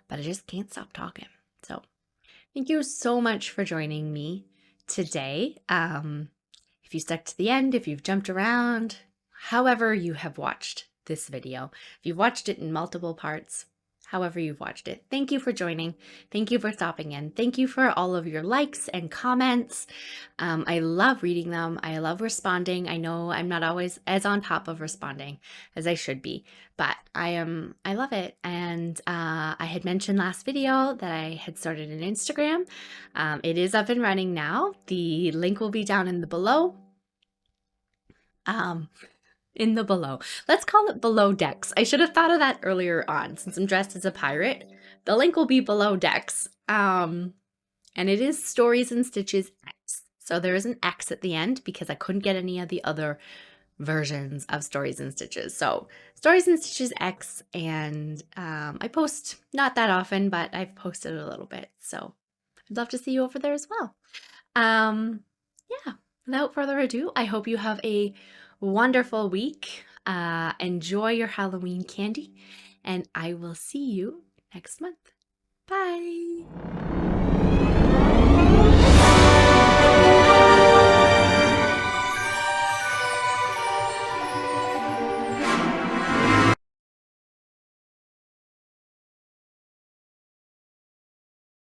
but I just can't stop talking. So thank you so much for joining me today. If you stuck to the end, if you've jumped around, however you have watched this video, if you've watched it in multiple parts, however you've watched it, thank you for joining. Thank you for stopping in. Thank you for all of your likes and comments. I love reading them. I love responding. I know I'm not always as on top of responding as I should be, but I love it. And I had mentioned last video that I had started an Instagram. It is up and running now. The link will be down in the below. In the below. Let's call it below decks. I should have thought of that earlier on. Since I'm dressed as a pirate, the link will be below decks. And it is Stories and Stitches X. So there is an X at the end because I couldn't get any of the other versions of Stories and Stitches. So Stories and Stitches X, and I post not that often, but I've posted a little bit. So I'd love to see you over there as well. Yeah, without further ado, I hope you have a wonderful week. Enjoy your Halloween candy, and I will see you next month. Bye.